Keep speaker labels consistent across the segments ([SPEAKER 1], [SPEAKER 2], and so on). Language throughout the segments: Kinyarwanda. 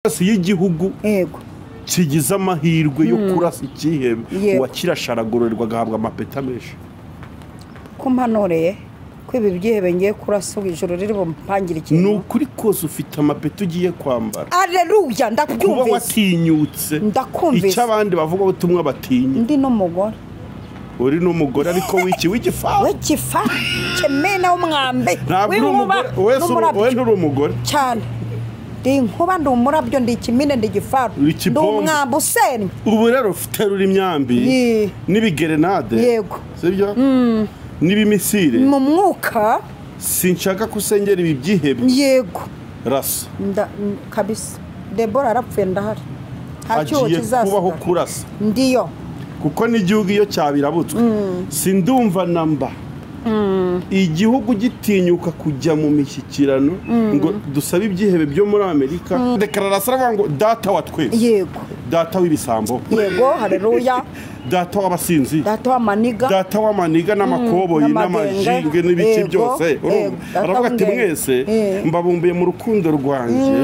[SPEAKER 1] y'igihugu
[SPEAKER 2] yego
[SPEAKER 1] kigize amahirwe yo kurasa ikihebe wakirasharagorerwa gahabwa amapeta menshi
[SPEAKER 2] ko mpanureye ko ibi byihebe ngiye kurasa ijoro riri bumpangire ikintu
[SPEAKER 1] nukuri kose ufite amapeta ugiye kwambara
[SPEAKER 2] Alleluya ndakumvise
[SPEAKER 1] kuba watinyutse
[SPEAKER 2] ndakumvise
[SPEAKER 1] icyo abandi bavuga ubutumwa batinya
[SPEAKER 2] ndi n'umugore
[SPEAKER 1] uri n'umugore ariko w'igifa
[SPEAKER 2] kemena w'umwambe
[SPEAKER 1] we nturi umugore
[SPEAKER 2] cyane ndi inkuba ndi umurabyo ndi ikimine ndi igifaru ndi umwambi usennye
[SPEAKER 1] ubu rero ufite ruri imyambi n'ibigerenade
[SPEAKER 2] yego
[SPEAKER 1] sibyo n'ibimisire
[SPEAKER 2] mu mwuka
[SPEAKER 1] sinshaka kusengera ibi byihebe
[SPEAKER 2] yego
[SPEAKER 1] rasa
[SPEAKER 2] kabisa Debora arapfuye ndahari hacyuho
[SPEAKER 1] kizasigara kubaho kurasa
[SPEAKER 2] ndiyo
[SPEAKER 1] kuko n'igihugu iyo cyabirabutswe sindumva namba igihugu gitinyuka kujya mu mishyikirano ngo dusabe ibyihebe byo muri Amerika dekararasa aravuga ngo data wa twese
[SPEAKER 2] yego
[SPEAKER 1] data w'ibisambo
[SPEAKER 2] yego haleluya
[SPEAKER 1] data w'abasinzi data w'amaniga n'amakoboyi n'amajinge n'ibiki byose aravuga ati mwese mbabumbuye mu rukundo rwanjye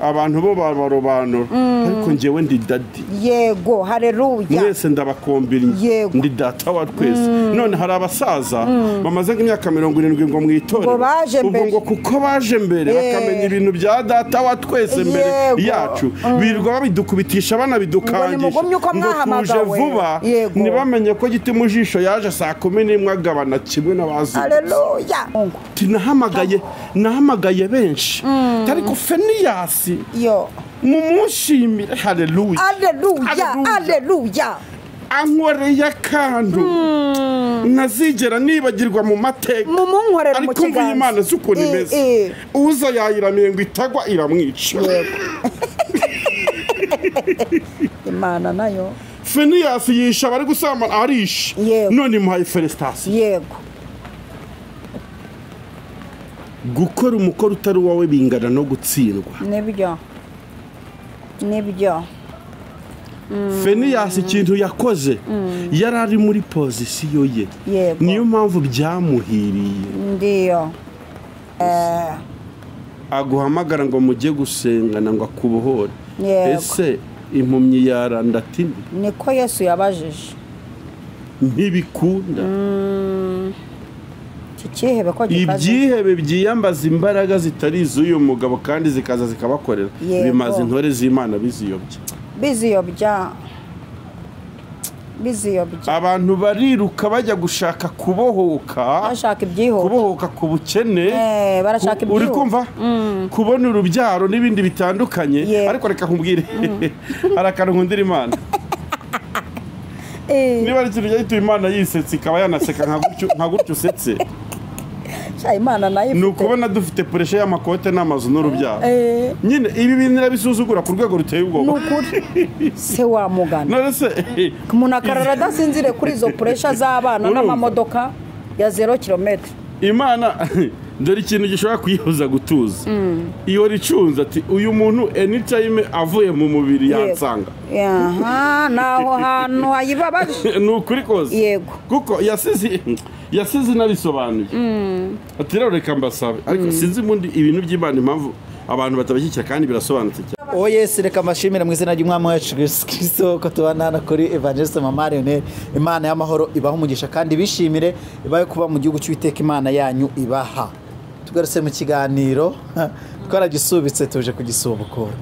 [SPEAKER 1] abantu bo barobanura ariko njyewe ndi dadi
[SPEAKER 2] yego haleluya
[SPEAKER 1] mwese ndabakombira ndi data wa twese none hari abasaza bamaze nk'imyaka 70 ngo mwitorero ubwo ngo kuko baje mbere bakamenya ibintu bya data wa twese mbere yacu birirwa babidukubitisha banabidukangisha ngo tuje vuba ntibamenye ko giti mu jisho yaje saa 11 agabana kimwe n'abazi
[SPEAKER 2] haleluya
[SPEAKER 1] nahamagaye benshi ariko Feniyasi
[SPEAKER 2] yo
[SPEAKER 1] mumushimire haleluya ankoreye akantu ntazigera nibagirwa mu mateka ariko mvuye Imana z'uko nimeze uza yayiramiye ngo itagwa iramwica
[SPEAKER 2] Imana nayo
[SPEAKER 1] Feniyasi yisha bari gusambana arisha none imuhaye felicitation
[SPEAKER 2] yego
[SPEAKER 1] gukora umukoro utari wawe bingana no gutsindwa
[SPEAKER 2] nibyo
[SPEAKER 1] Feniyasi ikintu yakoze yari ari muri pozisiyo ye niyo mpamvu byamuhiriye
[SPEAKER 2] ndiyo
[SPEAKER 1] aguhamagara ngo mujye gusengana ngo akubohore ese impumyi yaranda ati
[SPEAKER 2] niko Yesu yabajije
[SPEAKER 1] ntibikunda
[SPEAKER 2] ikihebe ko gikaze
[SPEAKER 1] ibyihebe byiyambaza imbaraga zitari iz'uyu mugabo kandi zikaza zikabakorera bimaze intore z'Imana biziyobya abantu bariruka bajya gushaka kubohoka ku bukene
[SPEAKER 2] barashaka
[SPEAKER 1] uri kumva kubona urubyaro n'ibindi bitandukanye ariko reka nkubwire harakana nkundira Imana niba ari ikintu gituma Imana yisetse ikaba yanaseka nka gutyo usetse
[SPEAKER 2] Imana nayo
[SPEAKER 1] ni ukubona dufite puresha y'amakote n'amazu n'urubyaro nyine ibi bintu irabisuzugura ku rwego ruteye ubwoba
[SPEAKER 2] n'ukuri se wamugana
[SPEAKER 1] none se
[SPEAKER 2] umuntu akarara adasinzire kuri izo puresha z'abana n'amamodoka ya 0 km
[SPEAKER 1] Imana dore ikintu gishobora kuyihoza gutuza iyo ricunze ati uyu muntu anytime avuye mu mubiri yansanga
[SPEAKER 2] naho hantu hayibabaje
[SPEAKER 1] ni ukuri kose
[SPEAKER 2] yego
[SPEAKER 1] kuko yasize nabisobanuye ati rero reka mbasabe ariko sinzi mundi ibintu by'Imana impamvu abantu batabashyikira kandi birasobanutse cyane
[SPEAKER 3] yes reka mashimire mu izina ry'Umwami wacu Kristo ko tubana kuri Evangelist Mama Lionel Imana y'amahoro ibaho umugisha kandi bishimire ibaye kuba mu gihugu cy'Uwiteka Imana yanyu ibaha tugarutse mu kiganiro twaragisubitse tuje kugisubukura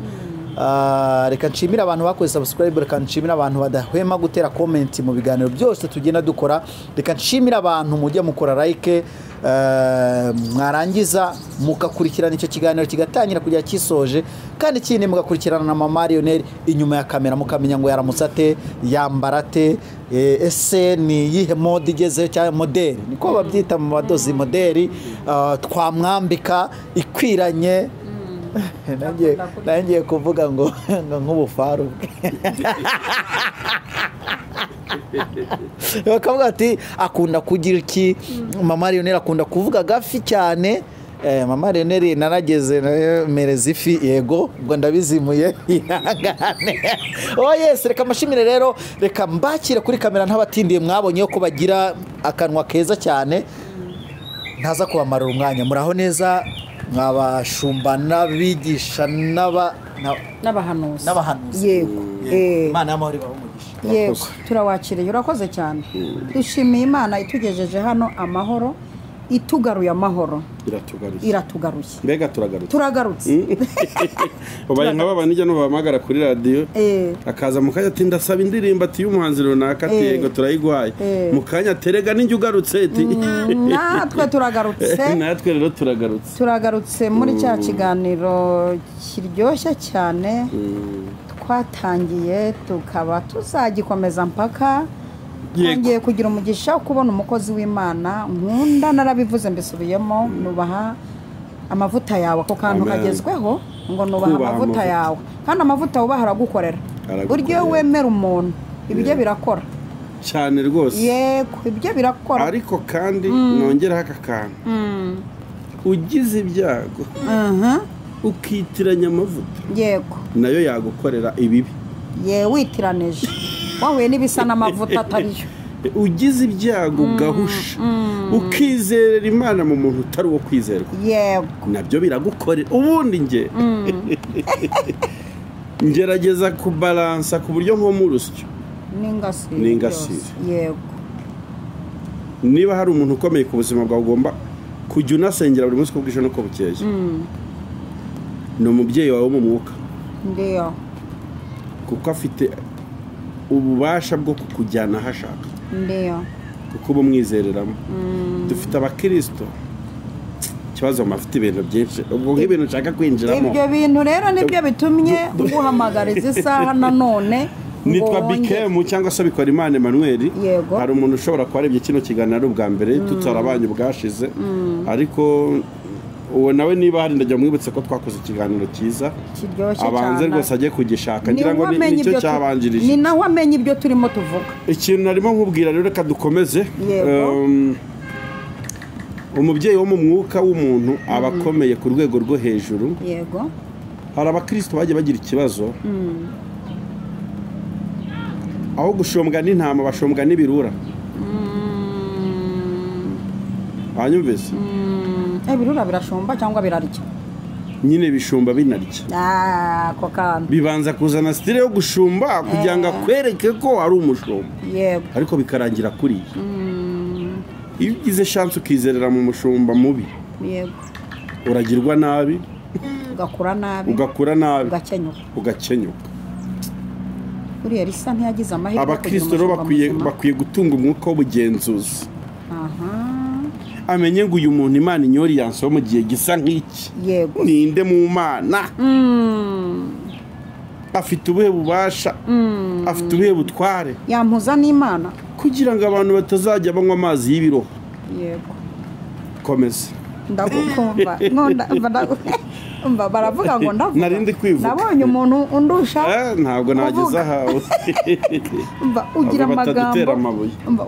[SPEAKER 3] reka nshimira abantu bakoze subscribe reka nshimira abantu badahwema gutera comment mu biganiro byose tugenda dukora reka nshimira abantu mujya mukora like mwarangiza mukakurikirana icyo kiganiro kigatangira kujya kisoje kandi kindi mugakurikirana na Mama Lionel inyuma ya kamera mukamenya ngo yaramusate yambara te ese ni yihe mode igeze cyangwa modeli niko babyita mu badozi modeli twamwambika ikwiranye nangiye kuvuga ngo nk'ubufaru bakavuga ati akunda kugira iki Mama Lionel akunda kuvuga gafi cyane Mama Lionel narageze mereza ifi yego ubwo ndabizimuye ihangane yes reka mashimire rero reka mbakira kuri kamera ntabatindiye mwabonye ko bagira akanwa keza cyane ntaza kubamarira umwanya muraho neza mwabashumba n'abigisha
[SPEAKER 2] n'abahanuzi yego
[SPEAKER 3] Imana y'amahoro ibahe umugisha
[SPEAKER 2] yego turawakiriye urakoze cyane dushimiye Imana itugejeje hano amahoro itugaruye amahoro iratugaruye
[SPEAKER 1] mbega
[SPEAKER 2] turagarutse
[SPEAKER 1] ubaye nk'aba nijya no bahamagara kuri radio akaza mu kanya ati ndasaba indirimbo ati y'umuhanzi runaka ati yego turayigwaye mu kanya terega ninjye ugarutse ati
[SPEAKER 2] natwe turagarutse
[SPEAKER 1] natwe rero
[SPEAKER 2] turagarutse muri cya kiganiro kiryoshye cyane twatangiye tukaba tuzagikomeza mpaka ngiye kugira umugisha kubona umukozi w'Imana nkunda narabivuze mbisubiyemo nubaha amavuta yawe ako kantu kagezweho ngo nubaha amavuta yawe kandi amavuta ubaha aragukorera buryo wemera umuntu ibyo birakora
[SPEAKER 1] cyane rwose
[SPEAKER 2] yego ibyo birakora
[SPEAKER 1] ariko kandi nongeraho aka kantu ugize ibyago ukitiranya amavuta
[SPEAKER 2] yego
[SPEAKER 1] nayo yagukorera ibibi
[SPEAKER 2] witiranije wahuye n'ibisa n'amavuta atariyo
[SPEAKER 1] ugize ibyago ugahusha ukizerera Imana mu muntu utari uwo kwizerwa
[SPEAKER 2] yego
[SPEAKER 1] nabyo biragukorera ubundi ngerageza kubalansa ku buryo nko mu rusyo n'ingasire
[SPEAKER 2] yego
[SPEAKER 1] niba hari umuntu ukomeye ku buzima bwawe ugomba kujya unasengera buri munsi uko bwije n'uko bukeye ni umubyeyi wawe wo mu mwuka
[SPEAKER 2] ndiyo
[SPEAKER 1] kuko afite ububasha bwo kukujyana aho ashaka
[SPEAKER 2] ndiyo
[SPEAKER 1] kuko uba umwizereramo dufite abakristo ikibazo bafite ibintu byinshi ubwo nk'ibintu nshaka kwinjiramo
[SPEAKER 2] ibyo bintu rero nibyo bitumye uguhamagariza isaha nanone
[SPEAKER 1] nitwa Bikemu cyangwa se bikora Imana Emmanuel hari umuntu ushobora kuba arebye kino kiganiro ubwa mbere tutarabanye ubwashize ariko uwo nawe niba hari ndajya mwibutse ko twakoze ikiganiro cyiza abanze rwose ajye kugishaka ngira ngo nicyo cyabanjirije
[SPEAKER 2] ni nawe amenye ibyo turimo tuvuga
[SPEAKER 1] ikintu narimo nkubwira rero reka dukomeze umubyeyi wo mu mwuka w'umuntu aba akomeye ku rwego rwo hejuru
[SPEAKER 2] yego
[SPEAKER 1] hari abakristo bagiye bagira ikibazo aho gushombwa n'intama bashombwa n'ibirura hanyumvise
[SPEAKER 2] ibirura birashomba cyangwa birarya
[SPEAKER 1] nyine bishumba binarya
[SPEAKER 2] ako kantu
[SPEAKER 1] bibanza kuzana style yo gushumba kugira ngo akwereke ko ari umushumba
[SPEAKER 2] yego
[SPEAKER 1] ariko bikarangira kuri iyo ugize chance ukizerera mu mushumba mubi
[SPEAKER 2] yego
[SPEAKER 1] uragirwa nabi
[SPEAKER 2] ugakura nabi
[SPEAKER 1] ugakenyuka
[SPEAKER 2] uriya risa ntiyagize amahirwe
[SPEAKER 1] abakristo rero bakwiye gutunga umwuka w'ubugenzuzi amenye ngo uyu muntu Imana inyori yanso mu gihe gisa nk'iki
[SPEAKER 2] yego
[SPEAKER 1] ninde mu Mana afite ubuhe bubasha afite ubuhe butware
[SPEAKER 2] yampuza n'Imana
[SPEAKER 1] kugira ngo abantu batazajya banywa amazi y'ibiroho
[SPEAKER 2] yego
[SPEAKER 1] komeza
[SPEAKER 2] ndagukumva baravuga ngo ndavuga
[SPEAKER 1] narindi kwivuga
[SPEAKER 2] nabonye umuntu undusha
[SPEAKER 1] ntabwo nageze ahawe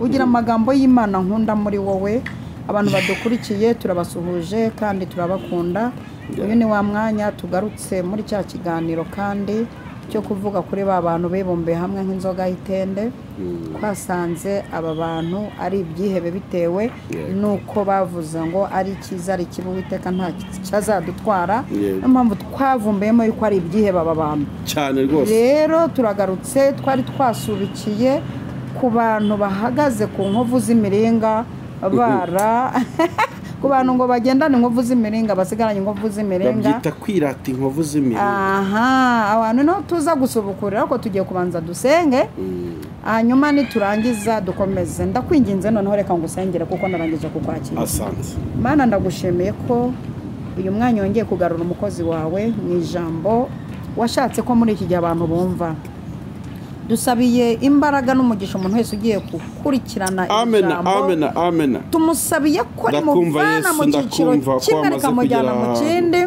[SPEAKER 2] ugira amagambo y'Imana nkunda muri wowe abantu badukurikiye turabasuhuje kandi turabakunda uyu ni wa mwanya tugarutse muri cya kiganiro kandi cyo kuvuga kuri ba bantu bibumbiye hamwe nk'inzoga y'itende twasanze aba bantu ari ibyihebe bitewe nuko bavuze ngo ari cyiza ari kibi Uwiteka nta cyazadutwara niyo mpamvu twavumbeyemo yuko ari ibyihebe aba bantu
[SPEAKER 1] cyane rwose
[SPEAKER 2] rero turagarutse twari twasubikiye ku bantu bahagaze ku nkovu z'imiringa ku bantu ngo bagendane inkovu z'imiringa basigaranye inkovu z'imiringa
[SPEAKER 1] babyita kwirata inkovu z'imiringa
[SPEAKER 2] abantu no tuza gusubukurira ariko tugiye kubanza dusenge hanyuma niturangiza dukomeze ndakwinginze noneho reka ngusengere kuko narangije kukwakira
[SPEAKER 1] asante
[SPEAKER 2] Mana ndagushimiye ko uyu mwanya wongeye kugarura umukozi wawe mu ijambo washatse ko muri iki gihe abantu bumva dusabiye imbaraga n'umugisha umuntu wese ugiye gukurikirana
[SPEAKER 1] amena
[SPEAKER 2] tumusabiye ko rimuvana mu cyiciro kimwe rikamujyana mu kindi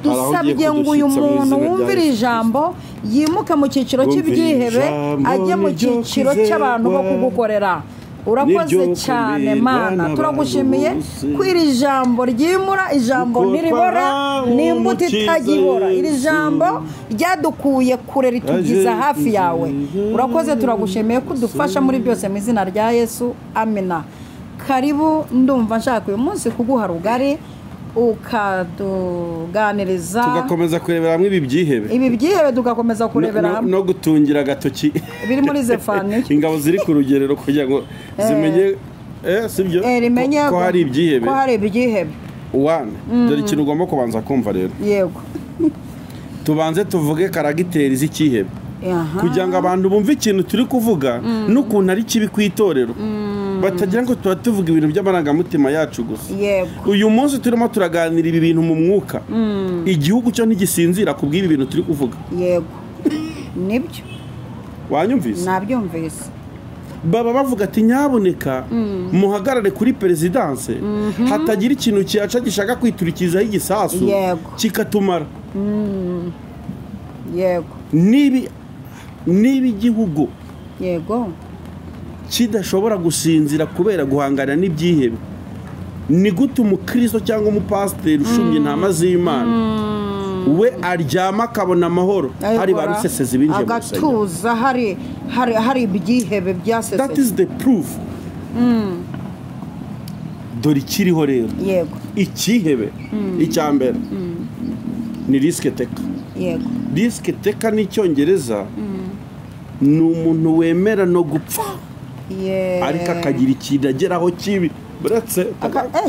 [SPEAKER 2] dusabye ngo uyu muntu wumvira ijambo yimuke mu cyiciro cy'ibyihebe ajye mu cyiciro cy'abantu bo kugukorera urakoze cyane Mana turagushimiye ko iri jambo ryimura ijambo ntiribora n'imbuto itagibora iri jambo ryadukuye kure ritugiza hafi yawe urakoze turagushimiye ko udufasha muri byose mu izina rya Yesu amena karibu ndumva nshaka uyu munsi kuguha rugari ukaduganiriza
[SPEAKER 1] tugakomeza kurebera hamwe ibi byihebe
[SPEAKER 2] tugakomeza kurebera hamwe
[SPEAKER 1] no gutungira agatoki
[SPEAKER 2] biri muri zefani
[SPEAKER 1] ingabo ziri ku rugerero kugira ngo zimenye sibyo ko hari ibyihebe wane dore ikintu ugomba kubanza kumva rero
[SPEAKER 2] yego
[SPEAKER 1] tubanze tuvuge karagiteri z'icyihebe kugira ngo abantu bumve ikintu turi kuvuga n'ukuntu ari kibi ku itorero batagira ngo tuba tuvuga ibintu by'amarangamutima yacu gusa uyu munsi turimo turaganira ibi bintu mu mwuka igihugu cyo ntigisinzira ku bw'ibi bintu turi kuvuga
[SPEAKER 2] yego nibyo
[SPEAKER 1] wanyumvise
[SPEAKER 2] nabyumvise
[SPEAKER 1] baba bavuga ati nyaboneka muhagarare kuri perezidanse hatagira ikintu cyaca gishaka kwiturikizaho igisasu kikatumara
[SPEAKER 2] yego
[SPEAKER 1] niba igihugu
[SPEAKER 2] yego
[SPEAKER 1] kidashobora gusinzira kubera guhangana n'ibyihebe ni gute umukristo cyangwa umupasiteri ushumye intama z'Imana we aryama akabona amahoro hari ba rusesezi binjiye mu rusengero
[SPEAKER 2] agatuza hari ibyihebe byaseseze
[SPEAKER 1] that is the proof dore ikiriho rero
[SPEAKER 2] yego
[SPEAKER 1] icyihebe icyambere ni risque teka
[SPEAKER 2] yego
[SPEAKER 1] risque teka ni icyongereza ni umuntu wemera no gupfa ariko akagira ikintu ageraho kibi buretse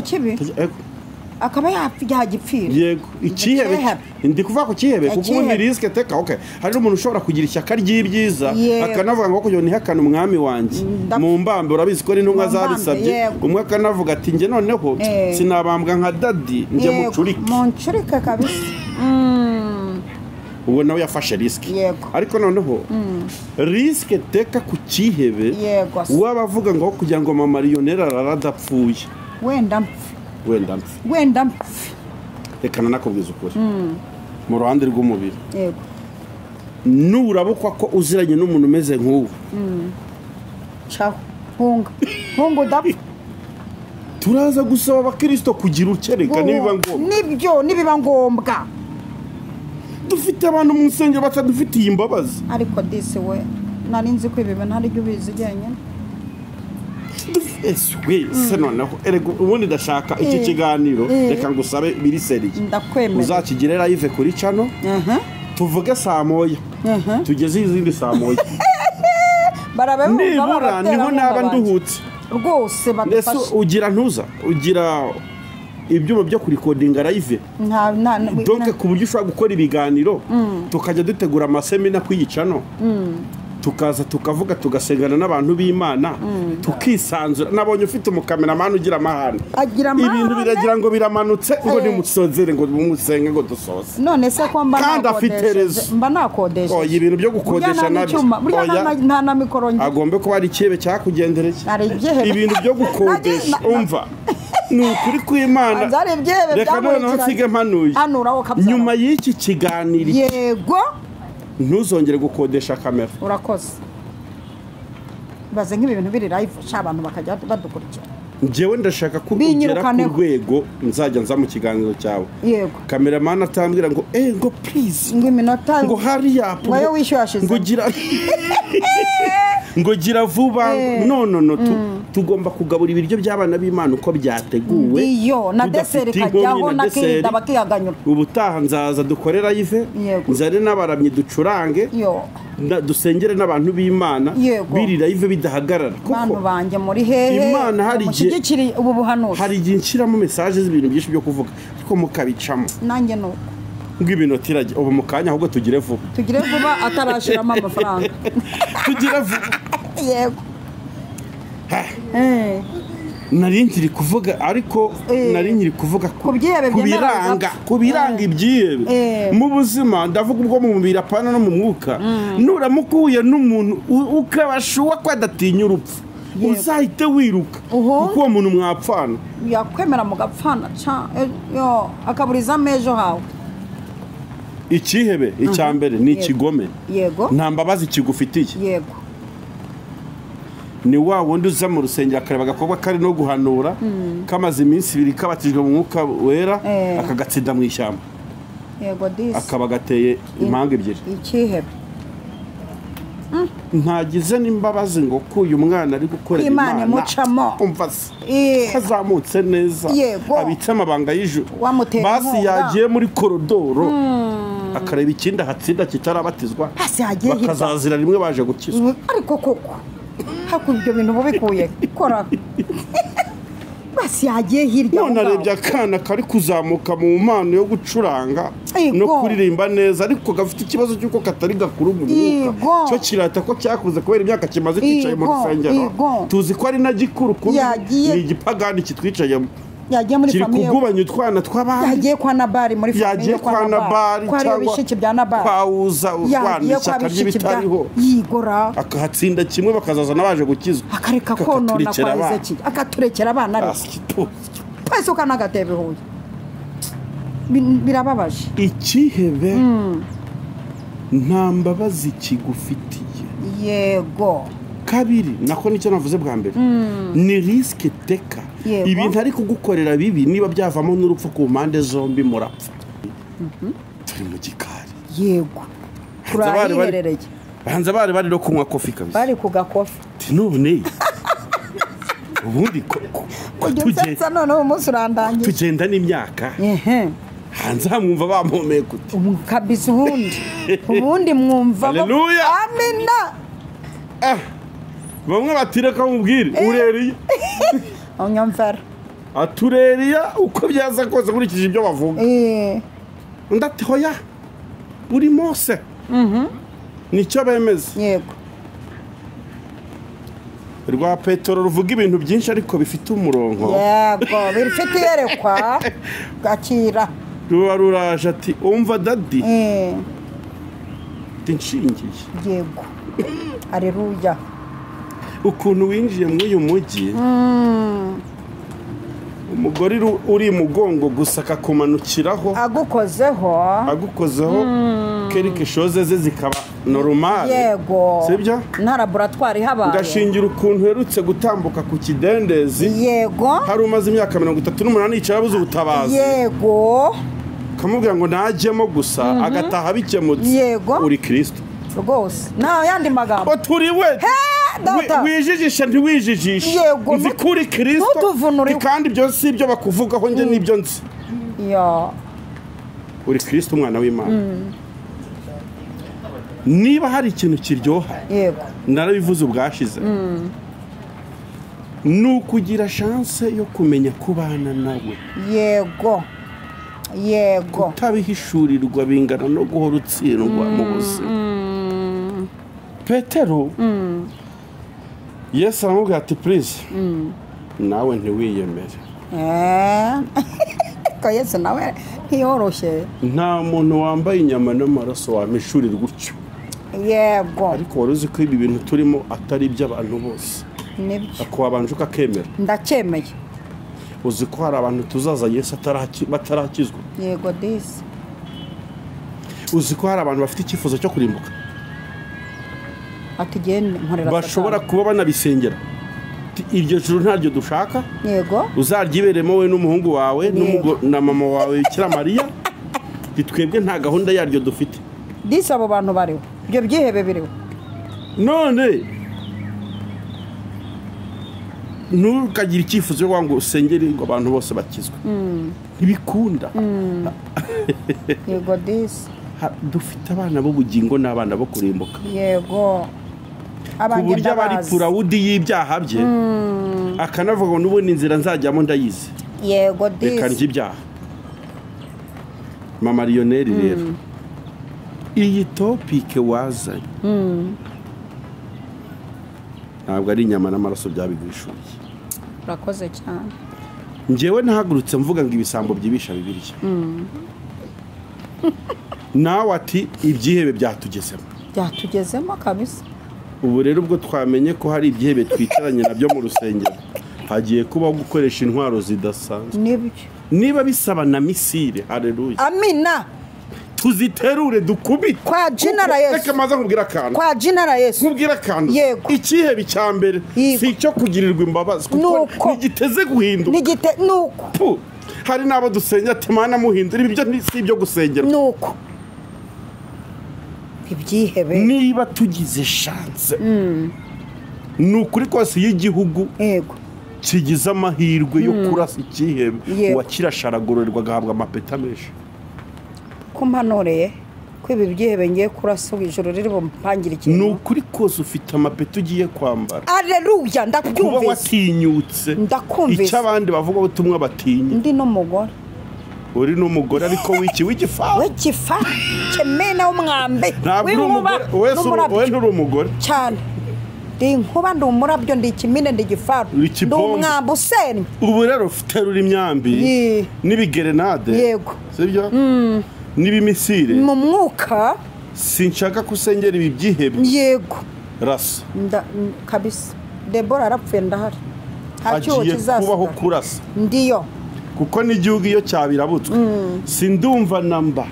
[SPEAKER 2] kibi akaba yagipfira
[SPEAKER 1] yego icyihebe ndi kuvuga ku cyihebe kuko ubundi risque teka hari n'umuntu ushobora kugira ishyaka ry'ibyiza akanavuga ngo kugira ntihakane umwami wanjye mu mbambe urabizi ko n'intumwa zabisabye umwe akanavuga ati njye noneho sinabambwa nka dadi njye
[SPEAKER 2] muncurike kabisa
[SPEAKER 1] uwo nawe yafashe risque ariko noneho risque teka ku cyihebe wabavuga ngo kugira ngo mama Lionel araradapfuye
[SPEAKER 2] wenda mpfe
[SPEAKER 1] reka nanakubwiza ukuri mu ruhande rw'umubiri nurabukwa ko uziranye n'umuntu umeze nk'uwo
[SPEAKER 2] caho hunga udapfa
[SPEAKER 1] turaza gusaba abakristo kugira ukereka
[SPEAKER 2] nibiba ngombwa
[SPEAKER 1] dufite abantu mu nsengero batadufitiye imbabazi
[SPEAKER 2] ariko disi we nari nzi ko ibi ntari byo ubizi jyenyine
[SPEAKER 1] se noneho ubundi ndashaka iki kiganiro reka ngusabe biri seriye uzakigire live kuri channel tuvuge saa moya tugeze izindi saa moya nibura niho naba nduhutse
[SPEAKER 2] rwose
[SPEAKER 1] badufashe ugira ibyuma byo kurikodinga live donc ku buryo ushobora gukora ibiganiro tukajya dutegura amasemina kwiyicano tukaza tukavuga tugasengana n'abantu b'Imana tukisanzura nabonye ufite umukameramani ugira amahane ibintu biragira ngo biramanutse ngo nimusozere ngo musenge ngo dusoze
[SPEAKER 2] none se ko mba nakodesha
[SPEAKER 1] ibintu byo gukodesha nabyo
[SPEAKER 2] nta na mikoro ngi
[SPEAKER 1] agombe kuba ari ikibe cyakugendereye ibintu byo gukodesha umva ni ukuri kw'Imana reka noneho nsige mpanuye nyuma y'iki kiganiro
[SPEAKER 2] yego
[SPEAKER 1] ntuzongere gukodesha kamera
[SPEAKER 2] urakoze baze nk'ibintu biri live cy'abantu bakajya badukurikira
[SPEAKER 1] njyewe ndashaka ko ugera ku rwego nzajya nza mu kiganiro cyawe
[SPEAKER 2] yego
[SPEAKER 1] kameramani atambwira ngo ngo please
[SPEAKER 2] ngo iminota
[SPEAKER 1] ngo hari yapu
[SPEAKER 2] ngo wishyuye hashize
[SPEAKER 1] ngo gira vuba no tugomba kugabura ibiryo by'abana b'Imana uko byateguwe
[SPEAKER 2] iyo na deseri kajyaho nakida bakiyaganyura
[SPEAKER 1] ubutaha nzaza dukorera live nzare n'abaramyi ducurange dusengere n'abantu b'Imana biri live bidahagarara
[SPEAKER 2] kuko banjye muri hehe
[SPEAKER 1] Imana hari
[SPEAKER 2] igihe ubu buhanuzi
[SPEAKER 1] hari igihe nshiramo message z'ibintu byinshi byo kuvuga ariko mukabicamo
[SPEAKER 2] nanjye nuko
[SPEAKER 1] ng'ibintu tirage ubu mu kanya ahubwo tugire vuba
[SPEAKER 2] atarashiramo amafaranga
[SPEAKER 1] tugire vuba
[SPEAKER 2] yego
[SPEAKER 1] nari nkiri kuvuga ariko nari nkiri kuvuga ku biranga ibyihebe mu buzima ndavuga ubwo mu mubiri apana no mu mwuka nuramukuye n'umuntu ukabashuwa ko adatinya urupfu uzahite wiruka kuko uwo muntu mwapfana
[SPEAKER 2] yakwemera mugapfana akaburiza amejo hawe
[SPEAKER 1] icyihebe icyambere ni ikigome
[SPEAKER 2] yego
[SPEAKER 1] nta mbabazi kigufitiye
[SPEAKER 2] yego
[SPEAKER 1] ni wa wundi uza mu rusengero akareba agakobwa kari no guhanura kamaze iminsi ibiri kabatijwe mu mwuka wera akagatsinda mu ishyamba
[SPEAKER 2] yego disi
[SPEAKER 1] akaba gateye impanga ebyiri
[SPEAKER 2] icyihebe
[SPEAKER 1] ntagize n'imbabazi ngo ko uyu mwana ari gukorera Imana umva se kazamutse neza abitse amabanga y'ijuru basi yagiye muri korodoro akareba ikindi ahatsinda kitarabatizwa bakazazira rimwe baje gukizwa
[SPEAKER 2] ariko koko hakurya ibyo bintu bubikuye kora basi yagiye hirya
[SPEAKER 1] none arebye akana kari kuzamuka mu mpano yo gucuranga no kuririmba neza ariko gafite ikibazo cy'uko katari gakuru mu mwuka cyo kirata ko cyakuze kubera imyaka kimaze kicaye mu rusengero tuzi ko ari na gikuru kubi ni igipagani kitwicayemo
[SPEAKER 2] yagiye muri
[SPEAKER 1] famiye kugubanya utwana tw'abandi
[SPEAKER 2] yagiye kwa Nabari muri famiye
[SPEAKER 1] kwa Nabari
[SPEAKER 2] cyangwa bishiki bya Nabari
[SPEAKER 1] kwauza urwana ishyaka ry'ibitariho
[SPEAKER 2] yigora
[SPEAKER 1] akahatsinda kimwe bakazaza nabaje gukizwa
[SPEAKER 2] akareka konona kwa Ezeki akaturekera abana be pese ukanagatebe huye birababaje
[SPEAKER 1] ikihebe nta mbabazi kigufitiye
[SPEAKER 2] yego
[SPEAKER 1] kabiri nako nicyo navuze bwa mbere ni risque teka ibintu ari kugukorera bibi niba byavamo n'urupfu ku mpande zombi murapfa turi mu gikari
[SPEAKER 2] yego turahiherereye
[SPEAKER 1] banza bari no kunywa kofi kabisa
[SPEAKER 2] bari ku gakofi
[SPEAKER 1] none ubundi
[SPEAKER 2] tugenda none umunsi urandangiye
[SPEAKER 1] tugenda n'imyaka hanze hamwumva bampomeka uti
[SPEAKER 2] kabisa ubundi mwumva
[SPEAKER 1] haleluya
[SPEAKER 2] amina
[SPEAKER 1] bamwe batireka mubwire ureriye
[SPEAKER 2] onyamfara
[SPEAKER 1] atureriya uko byaza kose kurikije ibyo bavuga ndati hoya uri Mose nicyo bemeze
[SPEAKER 2] yego
[SPEAKER 1] rwa Petero ruvuga ibintu byinshi ariko bifite umurongo
[SPEAKER 2] yego bifite yerekwa gakira
[SPEAKER 1] ruba ruraje ati umva dadi tinshingiye
[SPEAKER 2] yego haleluya
[SPEAKER 1] ukuntu winjiye muri uyu mujyi umugore uri mugongo gusa akakumanukiraho agukozeho quelque chose ze zikaba normal
[SPEAKER 2] yego
[SPEAKER 1] sibyo
[SPEAKER 2] nta laboratoire habaye
[SPEAKER 1] ngashingira ukuntu herutse gutambuka ku kidendezi
[SPEAKER 2] yego
[SPEAKER 1] hari umaze imyaka 38 yicara buze ubutabazi
[SPEAKER 2] yego
[SPEAKER 1] kamubwira ngo najyemo gusa agataha bikemutse uri Kristo
[SPEAKER 2] rwose nta yandi magambo
[SPEAKER 1] turi we wijijisha ntiwijijishe nzi kuri Kristo kandi byose ibyo bakuvugaho nge nibyo nzi uri Kristo umwana w'Imana niba hari ikintu kiryoha narabivuze ubwashize ni ukugira chance yo kumenya kubana nawe
[SPEAKER 2] yego
[SPEAKER 1] kutabihishurirwa bingana no guhora utsindwa mu buzima Petero Yesu aramubwira ati please nawe ntiwiyemere
[SPEAKER 2] ko Yesu nawe ntiyoroshye
[SPEAKER 1] nta muntu wambaye inyama n'amaraso wamishurirwa gutyo
[SPEAKER 2] yego
[SPEAKER 1] ariko wari uzi ko ibi bintu turimo atari iby'abantu bose
[SPEAKER 2] nibyo
[SPEAKER 1] ako wabanje ukakemera
[SPEAKER 2] ndacyemeye
[SPEAKER 1] uzi ko hari abantu tuzaza Yesu batarakizwa
[SPEAKER 2] yego disi
[SPEAKER 1] uzi ko hari abantu bafite icyifuzo cyo kurimbuka
[SPEAKER 2] atugende nkorera
[SPEAKER 1] bashobora kuba banabisengera iryo juru ntaryo dushaka
[SPEAKER 2] yego
[SPEAKER 1] uzaryiberemo we n'umuhungu wawe na mama wawe Bikira Mariya twebwe nta gahunda yaryo dufite
[SPEAKER 2] disi abo bantu bariho ibyo byihebe biriho
[SPEAKER 1] none ntukagira icyifuzo cyo ngo usengere ngo abantu bose bakizwe ntibikunda
[SPEAKER 2] yego disi
[SPEAKER 1] dufite abana b'ubugingo n'abana bo kurimbuka
[SPEAKER 2] yego
[SPEAKER 1] ku buryo abari purawudi y'ibyaha bye akanavuga ngo n'ubundi inzira nzajyamo ndayizi
[SPEAKER 2] yego disi
[SPEAKER 1] reka njye ibyaha mama Lionel rero iyi topike wazanye ntabwo ari inyama n'amaraso byabigwishuye
[SPEAKER 2] urakoze cyane
[SPEAKER 1] njyewe nahagurutse mvuga ngo ibisambo byibisha Bibiliya nawe ati ibyihebe byatugezemo
[SPEAKER 2] kabisa
[SPEAKER 1] ubu rero ubwo twamenye ko hari ibyihebe twicaranye nabyo mu rusengero hagiye kubaho gukoresha intwaro zidasanzwe
[SPEAKER 2] nibyo
[SPEAKER 1] niba bisaba na misile haleluya
[SPEAKER 2] amina
[SPEAKER 1] tuziterure dukubite
[SPEAKER 2] kwa jinara Yesu
[SPEAKER 1] reka maze nkubwira akantu
[SPEAKER 2] kwa jinara Yesu
[SPEAKER 1] nkubwira akantu ikihebe cya mbere si icyo kugirirwa imbabazi kuko nigiteze guhinduka
[SPEAKER 2] nuko
[SPEAKER 1] hari n'abo dusenya ati Mana muhindura ibyo si ibyo gusengera
[SPEAKER 2] nuko ibyihebe
[SPEAKER 1] niba tugize chance ni ukuri kose y'igihugu
[SPEAKER 2] yego
[SPEAKER 1] kigize amahirwe yo kurasa ikihebe wakirasharagororerwa agahabwa amapeta menshi
[SPEAKER 2] ko mpanureye ko ibi byihebe ngiye kurasa ijoro riri bumpangire ikintu
[SPEAKER 1] ni ukuri kose ufite amapeta ugiye kwambara
[SPEAKER 2] aleluya ndakumvise
[SPEAKER 1] kuba watinyutse
[SPEAKER 2] ndakumvise
[SPEAKER 1] icyo abandi bavuga ubutumwa batinya
[SPEAKER 2] ndi n'umugore
[SPEAKER 1] uri n'umugore ariko w'igifa
[SPEAKER 2] kemena w'umwambe
[SPEAKER 1] we nturi umugore
[SPEAKER 2] cyane ndi inkuba ndi umurabyo ndi ikimine ndi igifaru ndi umwambi usenya
[SPEAKER 1] ubu rero ufite ruri imyambi n'ibigerenade
[SPEAKER 2] yego
[SPEAKER 1] sibyo n'ibimisire
[SPEAKER 2] mu mwuka
[SPEAKER 1] sinshaka kusengera ibi byihebe
[SPEAKER 2] yego
[SPEAKER 1] rasa
[SPEAKER 2] kabisa Debora arapfuye ndahari
[SPEAKER 1] agiye kubaho kurasa
[SPEAKER 2] ndiyo
[SPEAKER 1] kuko n'igihugu iyo cyabirabutswe sindumva namba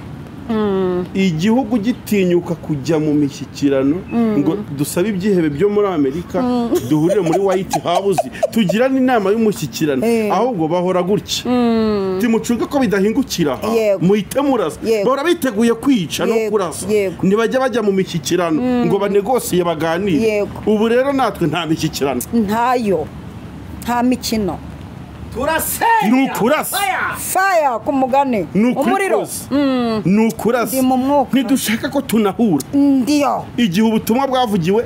[SPEAKER 1] igihugu gitinyuka kujya mu mishyikirano ngo dusabe ibyihebe byo muri Amerika duhurire muri White House tugirane inama y'umushyikirano ahubwo bahora gutya timucuga ko bidahingukira muhite murasa bahora biteguye kwica no kurasa ntibajya bajya mu mishyikirano ngo banegosiye baganire ubu rero natwe nta mishyikirano
[SPEAKER 2] ntayo nta mikino
[SPEAKER 1] nukurasa
[SPEAKER 2] fire kumugane umuriro
[SPEAKER 1] nukurasa ntidushaka ko tunahura
[SPEAKER 2] ndiyo
[SPEAKER 1] igihe ubutumwa bwavugiwe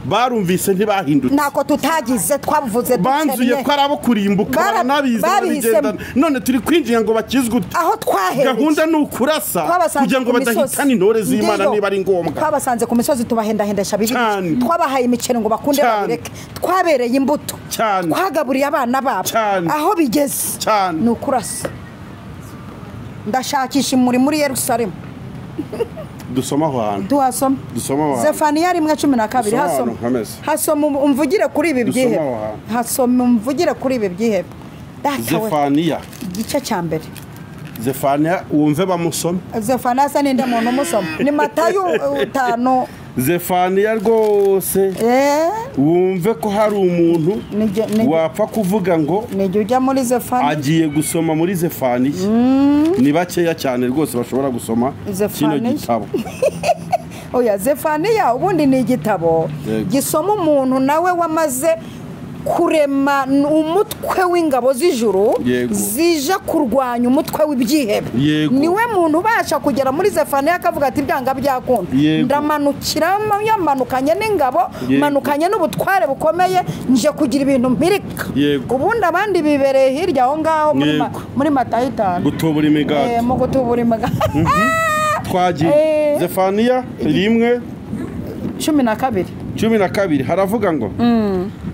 [SPEAKER 1] barumvise ntibahindutse
[SPEAKER 2] ntako tutagize twavuze
[SPEAKER 1] banzuye ko arabo kurimbuka baranabigendana none turi kwinjira ngo bakizwe
[SPEAKER 2] aho twahereye
[SPEAKER 1] gahunda ni ukurasa kugira ngo badahitana intore z'Imana niba ari ngombwa
[SPEAKER 2] twabasanze ku misozi tubahendahendesha bibi twabahaye imiceri ngo bakunde babireke twabereye imbuto twagaburiye abana babo aho bigeze ni ukurasa ndashakisha muri Yerusalemu
[SPEAKER 1] dusoma ahantu
[SPEAKER 2] dusoma ahantu Zefaniya 1:12 hasoma umvugire kuri ibi byihebe hasoma umvugire kuri ibi byihebe
[SPEAKER 1] Zefaniya
[SPEAKER 2] igice cya mbere
[SPEAKER 1] Zefaniya wumve bamusoma
[SPEAKER 2] Zefaniya sa ninde muntu umusoma ni Matayo 5
[SPEAKER 1] Zefaniya rwose wumve ko hari umuntu wapfa kuvuga ngo
[SPEAKER 2] nijye ujya muri Zefaniya
[SPEAKER 1] agiye gusoma muri Zefaniya ni bakeya cyane rwose bashobora gusoma kino gitabo
[SPEAKER 2] oya Zefaniya ubundi ni igitabo gisoma umuntu nawe wamaze kurema umutwe w'ingabo z'ijuru zije kurwanya umutwe w'ibyihebe niwe muntu ubasha kugera muri Zefaniya akavuga ati byanga byakunda ndamanukira yamanukanye n'ingabo manukanye n'ubutware bukomeye nje kugira ibintu mpirika ubundi abandi bibereye hirya aho ngaho muri Matayo 5
[SPEAKER 1] gutubura imigati
[SPEAKER 2] mu gutubura imigati
[SPEAKER 1] twagiye Zefaniya 1:12 haravuga ngo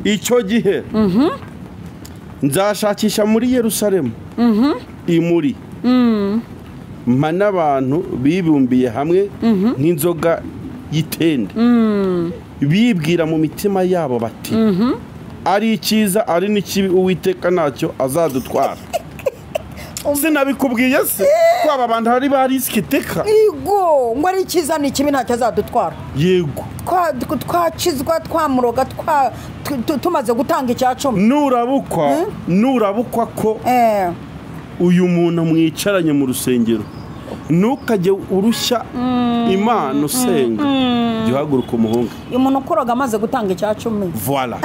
[SPEAKER 1] icyo gihe nzashakisha muri Yerusalemu imuri mpa n'abantu bibumbiye hamwe nk'inzoga y'itende bibwira mu mitima yabo bati ari icyiza ari n'ikibi Uwiteka ntacyo azadutwara sinabikubwiye se ko aba bantu hari barisikiteka
[SPEAKER 2] yego ngo ari icyiza n'ikibi ntacyo azadutwara
[SPEAKER 1] yego
[SPEAKER 2] twakizwa twamuroga tumaze gutanga icya
[SPEAKER 1] 10 nurabukwa ko uyu muntu mwicaranye mu rusengero ntukajye urushya Imana usenga jya uhaguruka umuhungu
[SPEAKER 2] uyu muntu ukuroga amaze gutanga icya 10
[SPEAKER 1] voilà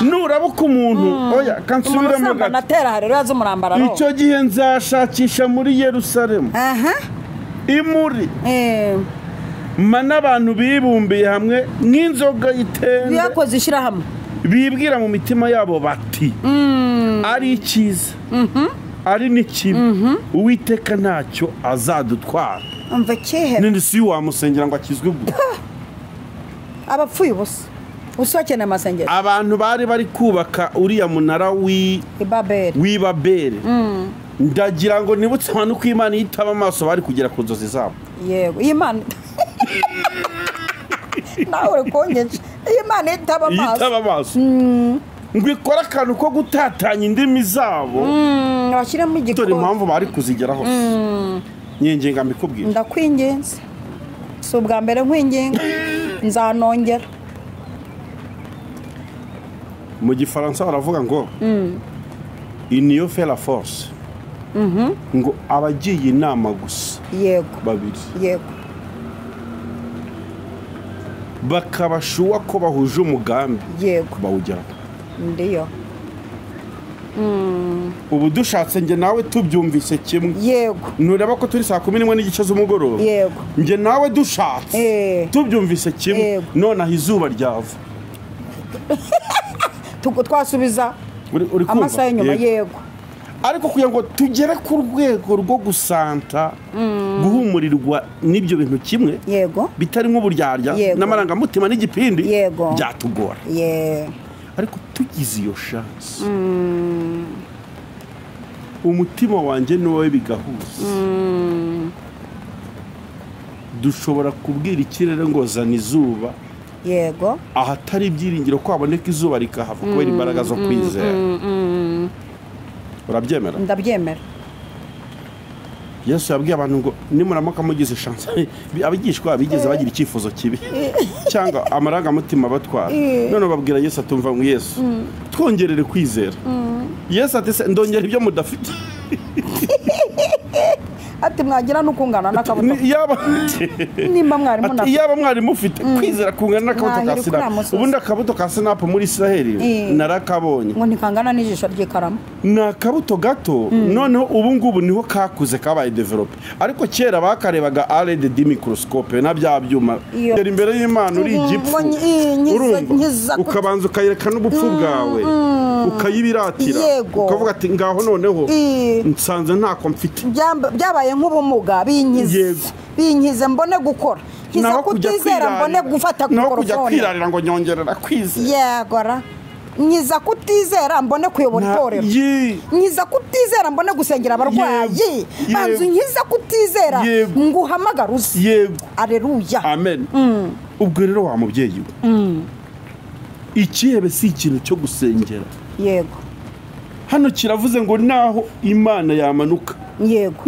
[SPEAKER 1] nurabuka umuntu oya kansubiremo gato icyo gihe nzashakisha muri Yerusalemu imuri mpa n'abantu bibumbiye hamwe nk'inzoga y'itende
[SPEAKER 2] yakoze ishyirahamwe
[SPEAKER 1] bibwira mu mitima yabo bati ari icyiza ari n'ikibi Uwiteka ntacyo azadutwara
[SPEAKER 2] umva kihe
[SPEAKER 1] nindi si wamusengera ngo akizwe gute
[SPEAKER 2] abapfuye ubusa usokeneye amasengero
[SPEAKER 1] abantu bari kubaka uriya munara w'Ibabeli ndagira ngo nibutse abantu ko Imana yitaba amaso bari kugera ku nzozi zabo
[SPEAKER 2] yego Imana nawe uri kongeje Imana yitaba
[SPEAKER 1] amaso ngo ikora akantu ko gutatanya indimi zabo
[SPEAKER 2] bashyiramo igikoni
[SPEAKER 1] dore impamvu bari kuzigeraho nyengenga mbikubwira
[SPEAKER 2] ndakwingenza si ubwa mbere nkwingenga nzanongera
[SPEAKER 1] mu gifaransa baravuga ngo union fait la force ngo abagiye inama gusa
[SPEAKER 2] yego
[SPEAKER 1] babiri
[SPEAKER 2] yego
[SPEAKER 1] bakabashuwa ko bahuje umugambi
[SPEAKER 2] yego
[SPEAKER 1] bawugeraho
[SPEAKER 2] ndiyo
[SPEAKER 1] ubu dushatse njye nawe tubyumvise kimwe
[SPEAKER 2] yego
[SPEAKER 1] ntureba ko turi saa 11:15 z'umugoroba
[SPEAKER 2] yego
[SPEAKER 1] njye nawe dushatse tubyumvise kimwe nonaha izuba ryava
[SPEAKER 2] twasubiza
[SPEAKER 1] uri
[SPEAKER 2] amasaha y'inyuma yego
[SPEAKER 1] ariko kugira ngo tugere ku rwego rwo gusanta guhumurirwa n'ibyo bintu kimwe
[SPEAKER 2] yego
[SPEAKER 1] bitari nk'uburyarya n'amarangamutima n'igipindi byatugora ariko tugize iyo chance umutima wanjye n'uwawe bigahuza dushobora kubwira ikirere ngo zana izuba
[SPEAKER 2] yego
[SPEAKER 1] ahatari ibyiringiro ko haboneka izuba rikahava kubera imbaraga zo kwizera urabyemera
[SPEAKER 2] ndabyemera
[SPEAKER 1] Yesu yabwiye abantu ngo nimuramuka mugize chance abigishwa bigeze bagira icyifuzo kibi cyangwa amarangamutima batwara none babwira Yesu atumva ngo Yesu twongerere kwizera Yesu ati se ndongera ibyo mudafite
[SPEAKER 2] ati mwagira n'ukungana n'akabuto nimba mwari munafite
[SPEAKER 1] yaba mwari mufite kwizera kungana n'akabuto ka sinapu ubundi akabuto ka sinapu muri Israeli narakabonye
[SPEAKER 2] ngo ntikangana n'ijisho ry'ikaramu
[SPEAKER 1] ni akabuto gato noneho ubu ngubu niho kakuze kabaye develope ariko kera bakarebaga arede di microscope na bya byuma yari imbere y'Imana uri igipfu urumva ukabanza ukayereka n'ubupfu bwawe ukayibiratira ukavuga ati ngaho noneho nsanze ntako mfite
[SPEAKER 2] byabaye nk'ubumuga binkize mbone gukora kiza kutizera mbone gufata
[SPEAKER 1] mikorofone no kujya kwirarira ngo nyongerera kwizera
[SPEAKER 2] yegora nkiza kutizera mbone kuyobora itorero nkiza kutizera mbone gusengera abarwayi banzu nkiza kutizera nguhamagara uzi
[SPEAKER 1] yego
[SPEAKER 2] aleluya
[SPEAKER 1] amen ubwo rero wa mubyeyi ikihebe si ikintu cyo gusengera
[SPEAKER 2] yego
[SPEAKER 1] hano kiravuze ngo naho Imana yamanuka
[SPEAKER 2] yego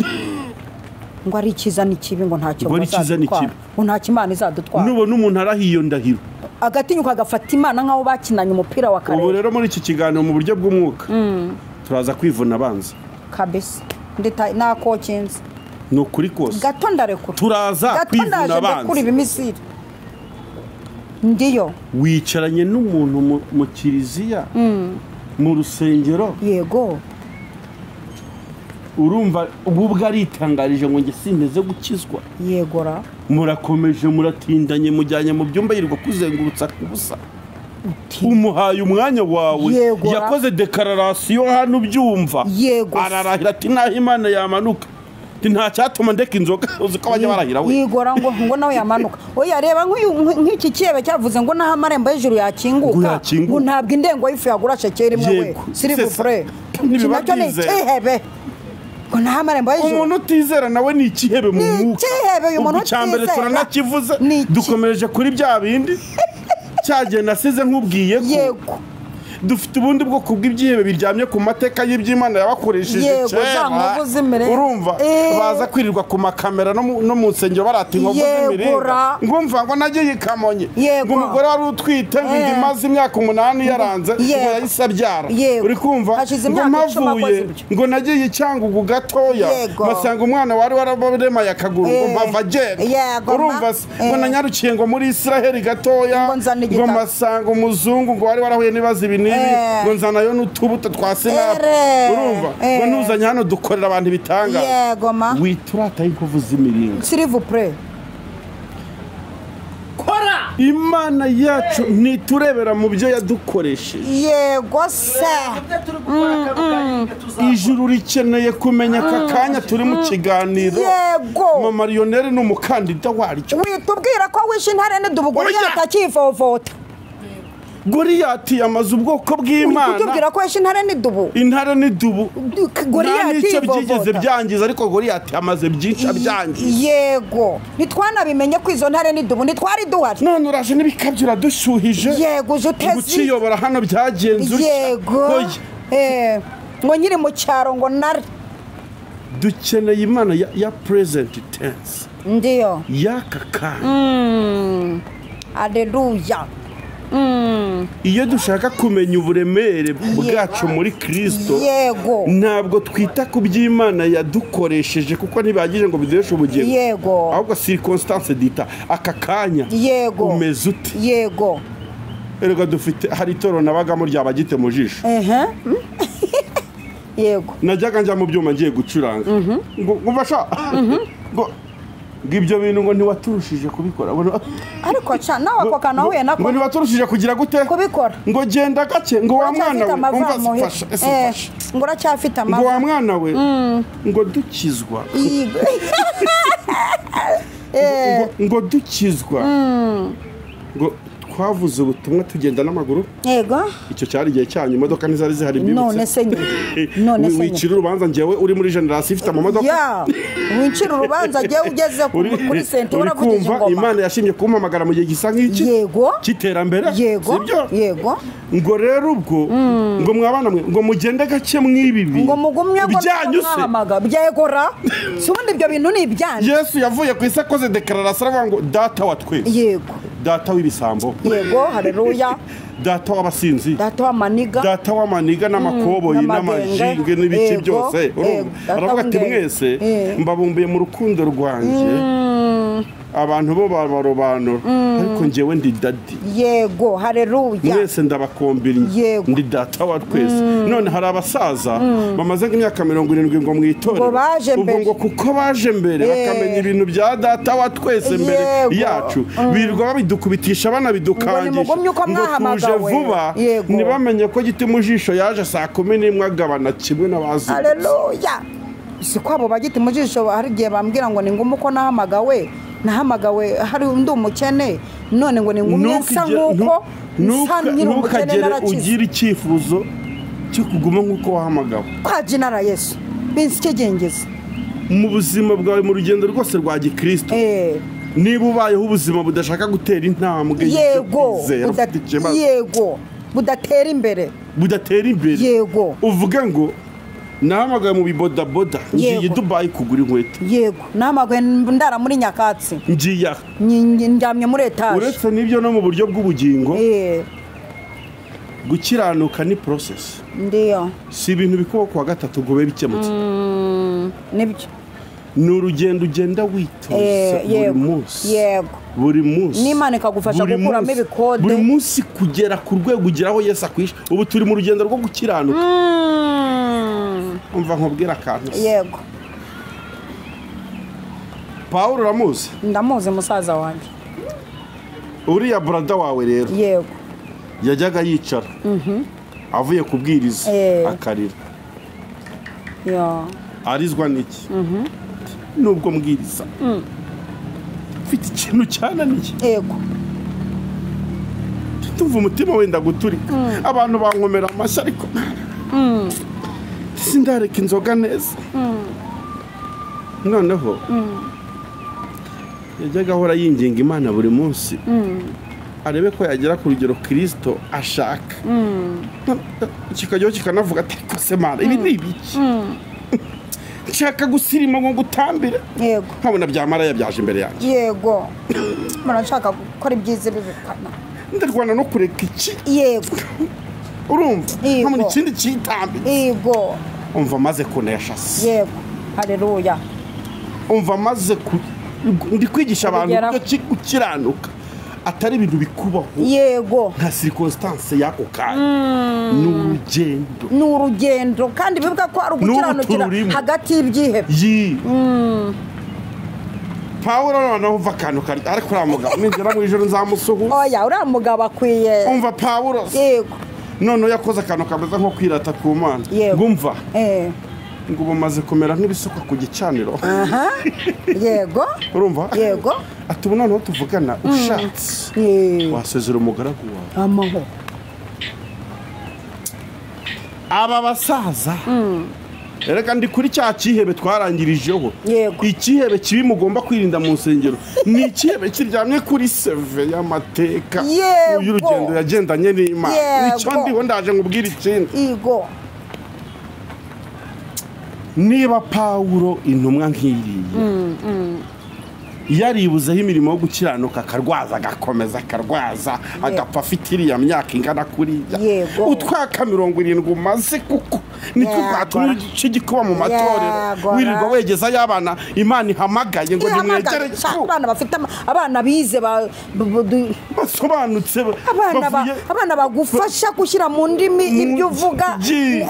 [SPEAKER 2] ngo ari ikiza n'ikibi ngo ntacyo
[SPEAKER 1] bazadutwara
[SPEAKER 2] ngo ntacyo Imana izadutwara
[SPEAKER 1] nubona umuntu arahiyo ndahiro
[SPEAKER 2] agatinyuka agafata Imana nk'aho bakinanye umupira wa kare
[SPEAKER 1] ubu rero muri iki kiganiro mu buryo bw'umwuka turaza kwivuna abanza
[SPEAKER 2] kabisa ndita nakokinze
[SPEAKER 1] ni ukuri kose
[SPEAKER 2] gato ndarekura
[SPEAKER 1] turaza kwivuna abanza
[SPEAKER 2] kuri bimisiri ndiyo
[SPEAKER 1] wicaranye n'umuntu mu kiliziya mu rusengero
[SPEAKER 2] yego
[SPEAKER 1] urumva ubwo aritangarije ngo nge sinteze gukizwa
[SPEAKER 2] yegora
[SPEAKER 1] murakomeje muratindanye mujyanye mu byumba yirirwa kuzengurutsa kubusa umuhaye umwanya wawe yakoze declaration hano byumva ararahira ati naho Imana yamanuka nta cyatuma ndeka inzoga uzi ko bajya barahira we
[SPEAKER 2] yigora ngo nawe yamanuka oya reba nk'iki kiyebe cyavuze ngo naho amarembo y'ijuru yakinguka ngo ntabwo indengo y'ifu yagura shekeri imwe we s'il vous plaît nacyo ni ikihebe ngo naho amarembo y'ijuru
[SPEAKER 1] umuntu utizera nawe ni ikihebe mu mwuka
[SPEAKER 2] ikihebe uyu muntu
[SPEAKER 1] cyambere turanakivuze dukomereje kuri bya bindi cyagiye nasize nkubwiye ko
[SPEAKER 2] yego
[SPEAKER 1] dufite ubundi bwo kubw'ibyihebe biryamye ku mateka y'iby'Imana yabakoresheje urumva baza kwirirwa ku makamera no mu nsengero barata inkovu z'imiringa ngumva ngo nagiye ikamonye ngo umugore wari utwite ngo indi maze imyaka 8 yaranze ngo yahise abyara uri kumva ngo mpavuye ngo nagiye icyangugu gatoya basanga umwana wari warabaremaye akaguru ngo mpava agenda urumva ngo nanyarukiye ngo muri Israeli gatoya ngo masanga umuzungu ngo wari warahuye n'ibazo ibinini ngo nzanayo n'utubuto twa sinapu urumva ngo ntuzanye hano dukorera abantu bitanga witurata y'inkovu z'imiringa
[SPEAKER 2] s'il vous plaît
[SPEAKER 1] kora Imana yacu ntiturebera mu byo yadukoresheje
[SPEAKER 2] yego se
[SPEAKER 1] ijuru rikeneye kumenya aka kanya turi mu kiganiro mama Lionel ni umukandida waryo
[SPEAKER 2] witubwira ko wishe intare n'idubugore yatakivovota
[SPEAKER 1] Goriyati yamaze ubwoko bw'Imana
[SPEAKER 2] utubwira ko yeshe intare
[SPEAKER 1] n'idubu Goriyati byigeze byangiza ariko Goriyati yamaze byinshi byangiza
[SPEAKER 2] yego nitwanabimenye ko izo ntare n'idubu nitwari duhari
[SPEAKER 1] none uraje n'ibikabyura dushuhije
[SPEAKER 2] yego jutezi
[SPEAKER 1] guciyobora hano byagenze
[SPEAKER 2] yego ngo nyiri mu cyaro ngo nare
[SPEAKER 1] dukeneye Imana ya present tense
[SPEAKER 2] ndiyo
[SPEAKER 1] yakaka
[SPEAKER 2] Haleluya
[SPEAKER 1] iyo dushaka kumenya uburemere bwacu muri Kristo ntabwo twita ku by'Imana yadukoresheje kuko ntibagije ngo biduheshe ubugingo ahubwo circonstance dita aka kanya umeze ute erega dufite hari itoro nabagamo ryabagite mu jisho najyaga njya mu byuma ngiye gucuranga ngo mfasha ngo ibyo bintu ngo ntiwaturushije kubikora
[SPEAKER 2] ariko ca nawe ako kana huye nako
[SPEAKER 1] ngo ntiwaturushije kugira gute
[SPEAKER 2] kubikora
[SPEAKER 1] ngo genda gake ngo wa mwana we umfasha
[SPEAKER 2] ngo uracyafite amavu
[SPEAKER 1] ngo wa mwana we ngo dukizwa ngo dukizwa ngo twavuze ubutumwa tugenda n'amaguru icyo cyari igihe cyanyu imodoka ntizari zihari
[SPEAKER 2] mbibutse none se
[SPEAKER 1] wicira urubanza njyewe uri muri generation ifite amamodoka
[SPEAKER 2] wicira urubanza njyewe ugeze kuri sente uravugije ingoma
[SPEAKER 1] Imana yashimye kumpamagara mu gihe gisa nk'iki cy'iterambere
[SPEAKER 2] sibyo
[SPEAKER 1] ngo rero ubwo ngo mwabana mwe ngo mugende gake mwibibi
[SPEAKER 2] ngo mugumye ngo mwahamaga byegora si ubundi ibyo bintu ni ibyanyu
[SPEAKER 1] Yesu yavuye ku isi akoze declaration avuga ngo data wa twese data w'ibisambo
[SPEAKER 2] haleluya
[SPEAKER 1] data w'abasinzi
[SPEAKER 2] data
[SPEAKER 1] w'amaniga n'amakoboyi n'amajinge n'ibiki byose aravuga ati mwese mbabumbiye mu rukundo rwanjye abantu bo barobanura ariko njyewe ndi dadi
[SPEAKER 2] haleluya
[SPEAKER 1] mwese ndabakombira ndi data wa twese none hari abasaza bamaze nk'imyaka 70 ngo mwitore ubwo ngo kuko baje mbere bakamenya ibintu bya data wa twese mbere yacu birirwa babidukubitisha banabidukangisha ngo tuje vuba ntibamenye ko giti mu jisho yaje saa 11 agabana kimwe n'abazi
[SPEAKER 2] haleluya si kwabo bagiti mu jisho hari gihe bambwira ngo ni ngumu ko nahamagawe hari undi umukene none ngo ni ngumye nsa nk'uko
[SPEAKER 1] ntukagere ugira icyifuzo cyo kuguma nk'uko wahamagawe
[SPEAKER 2] kwa jinara Yesu binsi kigengeze
[SPEAKER 1] mu buzima bwawe mu rugendo rwose rwa gikristo niba ubayeho ubuzima budashaka gutera intambwe
[SPEAKER 2] budatera imbere
[SPEAKER 1] uvuga ngo nahamagaye mu bibodaboda ngiye Dubai kugura inkweto
[SPEAKER 2] nahamagaye ndara muri nyakatsi
[SPEAKER 1] ngiye
[SPEAKER 2] njyamye muri etage
[SPEAKER 1] uretse n'ibyo no mu buryo bw'ubugingo gukiranuka ni process
[SPEAKER 2] ndiyo
[SPEAKER 1] si ibintu bikuba kuwa gatatu ngo bibe bikemutse
[SPEAKER 2] nibyo
[SPEAKER 1] ni urugendo ugenda witoza buri munsi
[SPEAKER 2] n'Imana ikagufasha gukuramo ibikode
[SPEAKER 1] buri munsi kugera ku rwego ugeraho Yesu akwisha ubu turi mu rugendo rwo gukiranuka umva nkubwira akantu Paulo uramuzi
[SPEAKER 2] ndamuzi musaza wanjye
[SPEAKER 1] uriya brother wawe rero yajyaga yicara avuye kubwiriza akarira arizwa n'iki nubwo mbwiriza mfite ikintu cyananiye tumva umutima wenda guturika abantu bankomera amashyi ariko sindareka inzoga neza noneho yajyaga ahora yinginga Imana buri munsi arebe ko yagera ku rugero Kristo ashaka kikajyaho kikanavuga ati ko se Mana ibi ni ibiki nshaka gusirima ngo gutambira nkabona byamara yabyaje imbere yanjye
[SPEAKER 2] murashaka gukora ibyiza bibikana
[SPEAKER 1] ndarwana no kureka iki urumva nkabona ikindi kitambitse umva maze kunesha
[SPEAKER 2] haleluya
[SPEAKER 1] umva maze ndi kwigisha abantu uburyo gukiranuka atari ibintu bikubaho nka circonstance y'ako kanya ni
[SPEAKER 2] urugendo kandi bivuga ko ari ugukiranukira hagati y'ibyihebe
[SPEAKER 1] Paulo noneho uva akantu ariko uriya mugabo ningera mu ijoro nzamusuhuza
[SPEAKER 2] uriya mugabo akwiye
[SPEAKER 1] umva Paulo noneho yakoze akantu kameze nko kwirata ku Mana ngumva ngo bumaze kumera nk'ibisuka ku gicaniro urumva ati ubu noneho tuvugana ushatse wasezera umugaragu wawe
[SPEAKER 2] amahoro
[SPEAKER 1] aba basaza reka ndi kuri cya cyihebe twarangirijeho icyihebe kibi mugomba kwirinda mu nsengero ni icyihebe kiryamye kuri seve y'amateka y'urugendo yagendanye n'Imana nicyo ndiho ndaje nkubwira ikindi niba Paulo intumwa nk'iriye yaribuzeho imirimo yo gukiranuka akarwaza agakomeza akarwaza agapfa afite iriya myaka ingana kuriya utwaka 70 umaze kuko nitwe twatumye igikuba mu matorero wirirwa wegeza y'abana Imana ihamagaye ngo nimwegere
[SPEAKER 2] abana bafite abana bize
[SPEAKER 1] basobanutse
[SPEAKER 2] abana bagufasha gushyira mu ndimi ibyo uvuga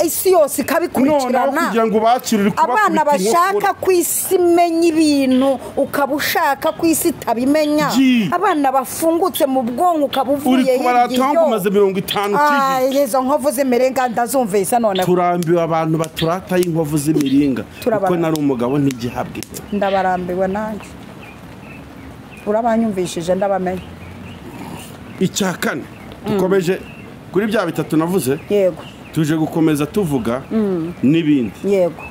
[SPEAKER 2] isi yose ikabikurikirana
[SPEAKER 1] kugira ngo bakirire kuba
[SPEAKER 2] abana bashaka kwisimenya ibintu ukabushaka kwisi tabimenya abana bafungutse mu bwonko ukabuvuye
[SPEAKER 1] hiryo maze 50
[SPEAKER 2] izo nkovu z'imiringa ndazumvise none
[SPEAKER 1] turambiwe abantu baturata y'inkovu z'imiringa kuko nari umugabo ntigihabwe
[SPEAKER 2] ndabarambiwe nanjye urabanyumvishije ndabamenya
[SPEAKER 1] icyakane dukomeje kuri bya bitatu navuze
[SPEAKER 2] yego
[SPEAKER 1] tuje gukomeza tuvuga n'ibindi
[SPEAKER 2] yego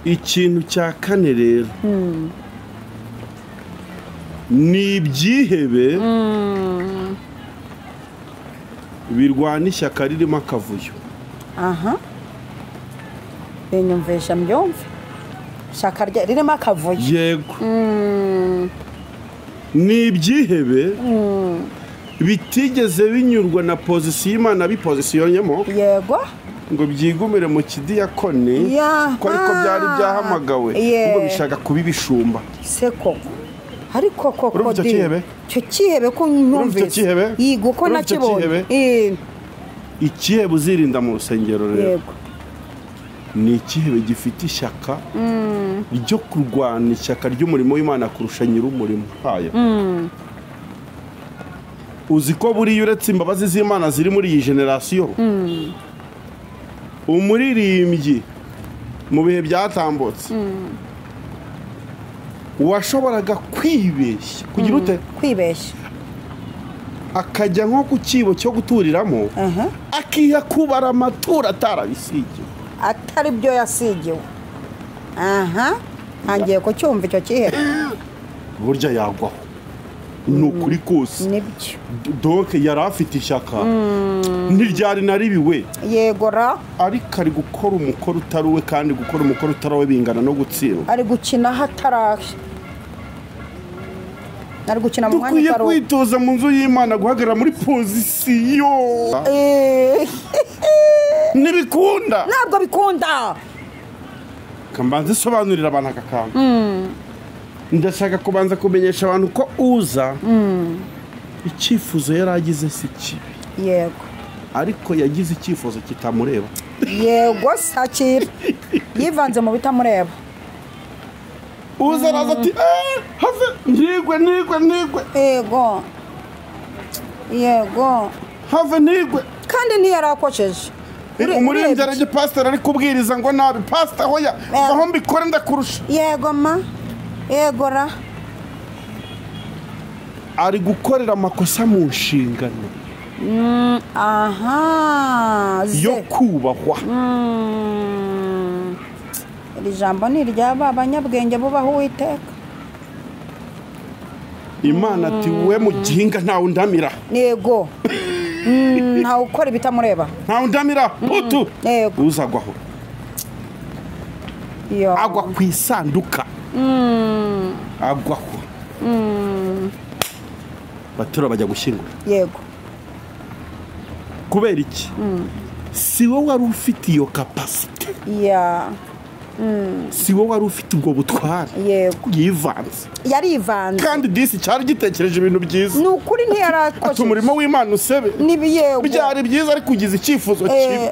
[SPEAKER 1] ikintu cya kane rero ni ibyihebe birwana ishyaka ririmo akavuyo
[SPEAKER 2] binyumvisha mbyumve ishyaka ririmo akavuyo
[SPEAKER 1] yego ni ibyihebe bitigeze binyurwa na pozisiyo Imana bipozisiyonyemo
[SPEAKER 2] yego
[SPEAKER 1] ngo byigumire mu kidiyakoni ko ariko byari byahamagawe ngo bishaka kuba ibishumba
[SPEAKER 2] seko ariko koko
[SPEAKER 1] cyo
[SPEAKER 2] kihebe ko nyumvise yigo ko nakibonye
[SPEAKER 1] ikihebe uzirinda mu rusengero rero ni ikihebe gifite ishyaka ryo kurwana ishyaka ry'umurimo w'Imana kurusha nyir'umurimo haya uzi ko buriya uretse imbabazi z'Imana ziri muri iyi generasiyo umuririmbyi mu bihe byatambutse washoboraga kwibeshya kugira ute
[SPEAKER 2] kwibeshya
[SPEAKER 1] akajya nko ku kibo cyo guturiramo akiya kubara amatura atarabisigiwe
[SPEAKER 2] atari byo yasigiwe ntangiye kucyumva icyo kihebe
[SPEAKER 1] burya yagwaho ni ukuri kose
[SPEAKER 2] nibyo
[SPEAKER 1] doke yari afite ishyaka ntiryari naribiwe
[SPEAKER 2] yegora
[SPEAKER 1] ariko ari gukora umukoro utari we kandi gukora umukoro utari we bingana no gutsindwa
[SPEAKER 2] ari gukina hataraje ari gukina mu mwanya
[SPEAKER 1] utari we kwitoza mu nzu y'Imana guhagarara muri pozisiyo ntibikunda
[SPEAKER 2] ntabwo bikunda
[SPEAKER 1] kambanza isobanurira abantu aka kantu ndashaka kubanza kumenyesha abantu ko uza icyifuzo yari agize si kibi
[SPEAKER 2] yego
[SPEAKER 1] ariko yagize icyifuzo kitamureba
[SPEAKER 2] yego sakira yivanze mu bitamureba
[SPEAKER 1] uza araza ati have ntigwe
[SPEAKER 2] yego
[SPEAKER 1] have ntigwe
[SPEAKER 2] kandi ntiyarakojeje
[SPEAKER 1] umuririmbyi arajye pasiteri ari kubwiriza ngo nabi pasiteri hoya aho mbikore ndakurusha
[SPEAKER 2] yego ma yegora
[SPEAKER 1] ari gukorera amakosa mu nshingano yo kubahwa
[SPEAKER 2] iri jambo ni iry'aba abanyabwenge bubaho Uwiteka
[SPEAKER 1] Imana ati we muginga ntawe undamira
[SPEAKER 2] yego ntawe ukora ibitamureba
[SPEAKER 1] ntawe undamira putu uzagwaho agwa ku isanduka agwaho batura bajya gushyingura
[SPEAKER 2] yego
[SPEAKER 1] kubera iki si wowe wari ufite iyo kapasite si wowe wari ufite ubwo butware yivanze
[SPEAKER 2] yarivanze
[SPEAKER 1] kandi disi cyari gitekereje ibintu byiza
[SPEAKER 2] ni ukuri ntiyarakoze
[SPEAKER 1] ati umurimo w'Imana usebe byari byiza ariko ugize icyifuzo kibi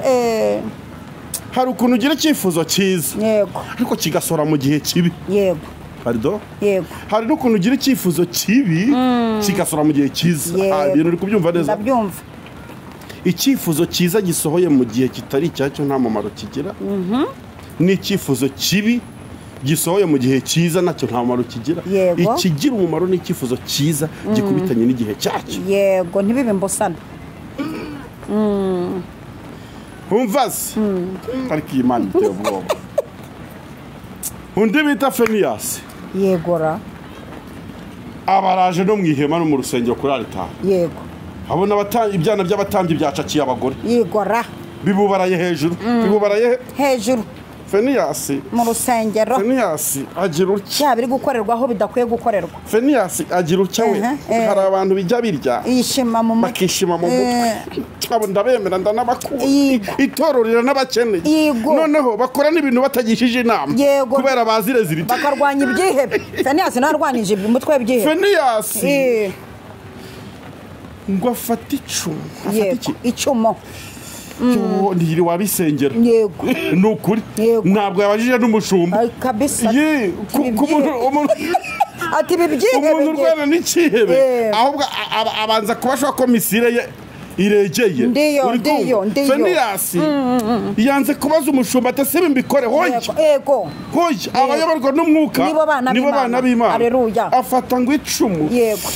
[SPEAKER 1] hari ukuntu ugira icyifuzo cyiza ariko kigasora mu gihe kibi
[SPEAKER 2] yego
[SPEAKER 1] pardon
[SPEAKER 2] yego
[SPEAKER 1] hari n'ukuntu ugira icyifuzo kibi kigasora mu gihe cyiza ibintu uri kubyumva neza
[SPEAKER 2] ndabyumva
[SPEAKER 1] icyifuzo cyiza gisohoye mu gihe kitari icyacyo nta mumaro kigira n'icyifuzo kibi gisohoye mu gihe cyiza nacyo nta mumaro kigira ikigira umumaro n'icyifuzo cyiza gikubitanye n'igihe cyacyo
[SPEAKER 2] yego ntibibe mbosana
[SPEAKER 1] umvaze ariko iyi Mana iteye ubwoba undi bita Feniyasi
[SPEAKER 2] yegora
[SPEAKER 1] abaraje no mu ihema no mu rusengero kuri alitari
[SPEAKER 2] yego
[SPEAKER 1] abona ibyana by'abatambyi byacakiye abagore
[SPEAKER 2] yegora
[SPEAKER 1] bibubaraye hejuru Feniyasi
[SPEAKER 2] mu rusengero
[SPEAKER 1] Feniyasi agira utya
[SPEAKER 2] biri gukorerwaho bidakwiye gukorerwa.
[SPEAKER 1] Feniyasi agira utya we hari abantu bijya birya
[SPEAKER 2] yishima mu
[SPEAKER 1] bakishima mu mutwe abo ndabemera ndanabakunda itororera n'abakeneye noneho bakora n'ibintu batagishije inama kubera bazirezirita
[SPEAKER 2] bakarwanya ibyihebe. Feniyasi narwanyije umutwe byihebe.
[SPEAKER 1] Feniyasi ngo afate
[SPEAKER 2] icumo
[SPEAKER 1] ndiri wabisengera
[SPEAKER 2] yego
[SPEAKER 1] nukuri ntabwo yabajije n'umushumba
[SPEAKER 2] kabisa ati
[SPEAKER 1] bibyihebe umuntu urwana n'ikihebe ahubwo abanza kubashwa ko misire ye iregeye
[SPEAKER 2] ndiyo
[SPEAKER 1] Feniyasi yanze kubaza umushumba atasibe mbikore hoya abayoborwa n'umwuka nibo bana b'Imana afata ngo icumu
[SPEAKER 2] yego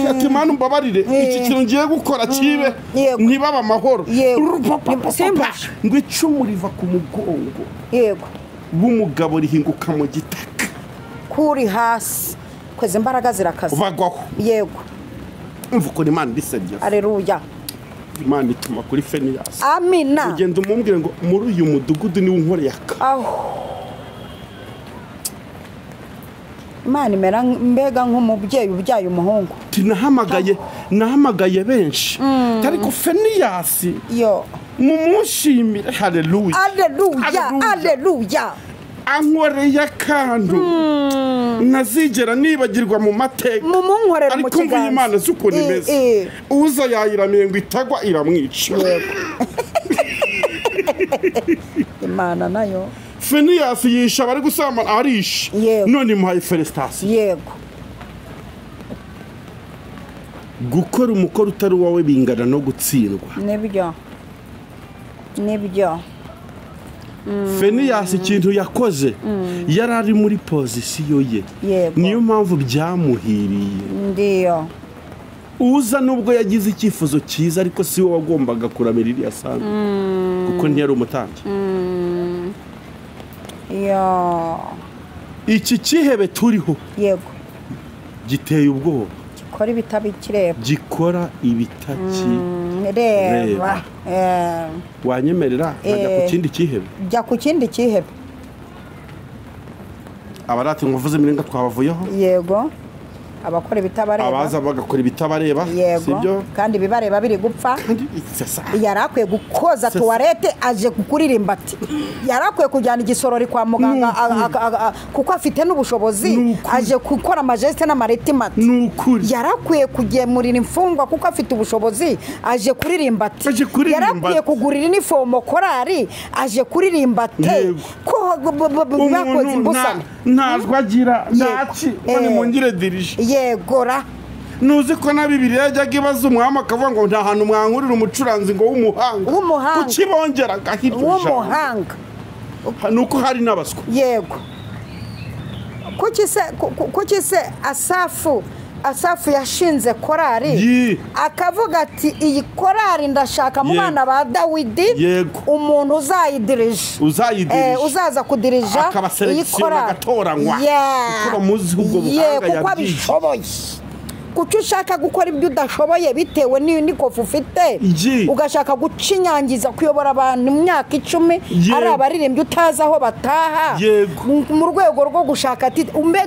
[SPEAKER 1] ati Imana umbabarire iki kintu ngiye gukora kibe ntibaba amahoro ngo icumu riva ku mugongo w'umugabo rihinguka mu gitaka
[SPEAKER 2] kuri hasi kweze imbaraga zirakaze
[SPEAKER 1] bagwaho
[SPEAKER 2] yego
[SPEAKER 1] umva ukuntu Imana isebye
[SPEAKER 2] aleluya
[SPEAKER 1] Imana ituma kuri Feniyasi
[SPEAKER 2] amina
[SPEAKER 1] ugenda umubwire ngo muri uyu mudugudu niwe unkoreye aka
[SPEAKER 2] Imana imera mbega nk'umubyeyi ubyaye umuhungu
[SPEAKER 1] nahamagaye benshi ariko Feniyasi mumushimire haleluya ankoreye akantu ntazigera nibagirwa mu mateka ariko mvuye Imana z'ukuntu imeze uza yayiramiye ngo itagwa iramwica
[SPEAKER 2] Imana nayo
[SPEAKER 1] Feniyasi yisha bari gusambana arisha none imuhaye felicitation
[SPEAKER 2] yego
[SPEAKER 1] gukora umukoro utari wawe bingana no gutsindwa
[SPEAKER 2] nibyo
[SPEAKER 1] Feniyasi ikintu yakoze yari ari muri pozisiyo ye niyo mpamvu byamuhiriye
[SPEAKER 2] ndiyo
[SPEAKER 1] uza nubwo yagize icyifuzo cyiza ariko si we wagombaga kuramira iriya sanga kuko ntiyari umutambyi iki kihebe turiho
[SPEAKER 2] yego
[SPEAKER 1] giteye ubwoba
[SPEAKER 2] gikora ibitabikireba
[SPEAKER 1] gikora ibitakireba wanyemerera nkajya ku kindi kihebe
[SPEAKER 2] jya ku kindi kihebe
[SPEAKER 1] abarati nkuvuze imiringa twabavuyeho
[SPEAKER 2] yego abakora ibitabareba
[SPEAKER 1] abaza bagakora ibitabareba
[SPEAKER 2] sibyo kandi bibareba biri gupfa yarakwiye gukoza tuwarete aje kukuririmba ati yarakwiye kujyana igisorori kwa muganga kuko afite n'ubushobozi aje gukora amajeste n'amaritimati yarakwiye kugemurira imfungwa kuko afite ubushobozi aje kuririmba ati yarakwiye kugurira inifomo korari aje kuririmba ati ko bakoze imbusane
[SPEAKER 1] ntajwe agira ntaci none mungire dirije
[SPEAKER 2] yegora
[SPEAKER 1] nuzi ko na Bibiliya yajyaga ibaza umwami akavuga ngo nta hantu mwankurira umucuranzi ngo w'umuhanga ukibongera gahiryo
[SPEAKER 2] w'umuhanga
[SPEAKER 1] nuko hari n'abaswa
[SPEAKER 2] yego kuki se Asafu yashinze korari akavuga ati iyi korari ndashaka mu bana ba Dawidi umuntu uzayidirije uzaza kudirija iyi korari kuko abishoboye kuki ushaka gukora ibyo udashoboye bitewe n'ikofu ufite ugashaka gucinyangiza kuyobora abantu imyaka 10 ari abaririmbyi utazi aho bataha mu rwego rwo gushaka ati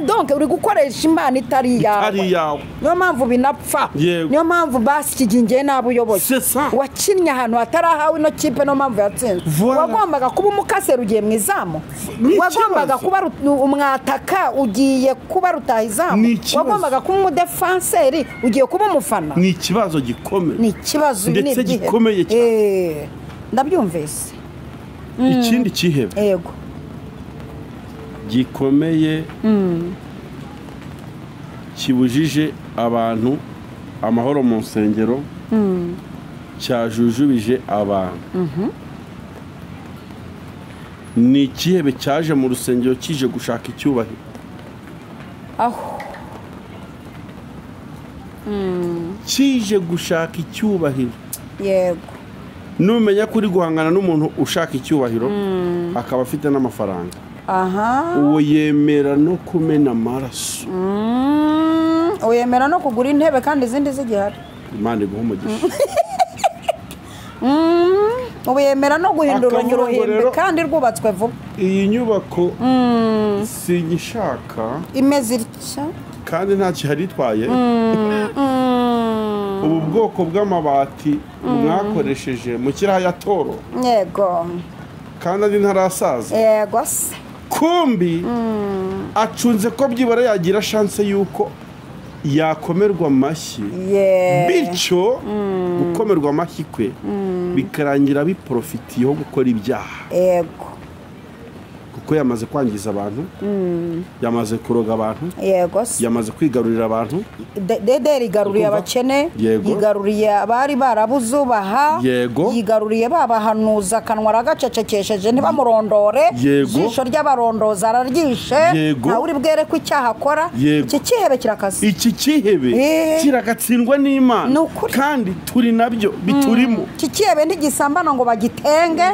[SPEAKER 2] donc uri gukoresha Imana itari yawe niyo mpamvu binapfa niyo mpamvu basikigingiye n'abuyoboye wakinnye ahantu hatarahawe no kipe no mpamvu yatsinze wagombaga kuba umukasera ugiye mu izamu wagombaga kuba umwataka ugiye kuba rutahizamu wagombaga kuba umudefense ugiye kuba umufana
[SPEAKER 1] ni ikibazo gikomeye
[SPEAKER 2] ni ikibazo
[SPEAKER 1] ndetse gikomeye cyane
[SPEAKER 2] ndabyumvise
[SPEAKER 1] ikindi kihebe
[SPEAKER 2] yego
[SPEAKER 1] gikomeye kibujije abantu amahoro mu nsengero cyajujubije abantu ni ikihebe cyaje mu rusengero kije gushaka icyubahiro kije gushaka icyubahiro
[SPEAKER 2] yego
[SPEAKER 1] numenya kuri guhangana n'umuntu ushaka icyubahiro akaba afite n'amafaranga uwo yemera no kumena amaraso
[SPEAKER 2] uwo yemera no kugura intebe kandi izindi zigihari
[SPEAKER 1] Imana iguhe umugisha
[SPEAKER 2] ubu yemera no guhindura uruhimbi kandi rwubatswe vuba.
[SPEAKER 1] Iyi nyubako sinyishaka
[SPEAKER 2] imeze itya
[SPEAKER 1] kandi nta kiharitwaye. Ubu bwoko bw'amabati mwakoresheje mu kiraya toro.
[SPEAKER 2] Yego.
[SPEAKER 1] Kandi ari ntarasaza.
[SPEAKER 2] Yego se.
[SPEAKER 1] Kumbi acunze ko byibara yagira chance yuko yakomerwa amashyi. Bityo gukomerwa amashyi kwe bikarangira biprofitiyeho gukora ibyaha.
[SPEAKER 2] Yego.
[SPEAKER 1] Kuko yamaze kwangiza abantu, yamaze kuroga abantu,
[SPEAKER 2] yego,
[SPEAKER 1] yamaze kwigarurira abantu,
[SPEAKER 2] Dede yigaruriye abakene, yigaruriye abari barabuzubaha, yigaruriye babahanuza akanwa aragacecekesheje ntibamurondore, ijisho ry'abarondoza araryishe, ntawe uri bwere ko icyaha akora. Iki cyihebe kirakaze,
[SPEAKER 1] iki cyihebe kiragatsindwa n'Imana kandi turi nabyo biturimo.
[SPEAKER 2] Iki cyihebe ntigisambana ngo bagitenge,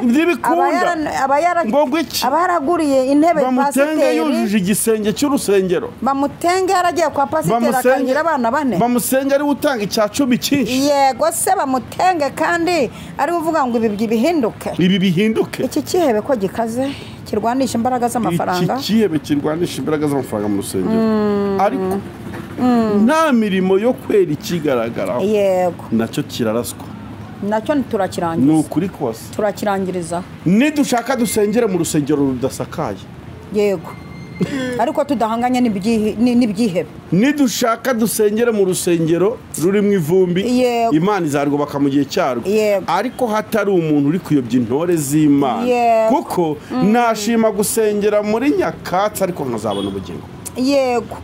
[SPEAKER 2] abayaraguriye intebe
[SPEAKER 1] pasiteri yujuje igisenge cy'urusengero,
[SPEAKER 2] bamutenge yaragiye kwa pasiteri akagira abana bane,
[SPEAKER 1] bamusenge ari utanga icyacumi cyinshi.
[SPEAKER 2] Yego se bamutenge kandi ari uvuga ngo ibi bihinduke,
[SPEAKER 1] ibi bihinduke.
[SPEAKER 2] Iki cyihebe ko gikaze kirwanisha imbaraga z'amafaranga,
[SPEAKER 1] iki cyihebe kirwanisha imbaraga z'amafaranga mu rusengero, ariko nta mirimo yo kwera ikigaragara.
[SPEAKER 2] Yego,
[SPEAKER 1] nacyo kiraraswa,
[SPEAKER 2] nacyo turakirangiza.
[SPEAKER 1] Ni ukuri kose
[SPEAKER 2] turakirangiriza.
[SPEAKER 1] Nidushaka dusengere mu rusengero rudasakaye.
[SPEAKER 2] Yego, ariko tudahanganye n'ibyihebe.
[SPEAKER 1] Nidushaka dusengere mu rusengero rurimo ivumbi, Imana izarwubaka mu gihe cyarwo, ariko hatari umuntu uri kuyobya intore z'Imana. Kuko nashima gusengera muri nyakatsi ariko nkazabona ubugingo.
[SPEAKER 2] Yego,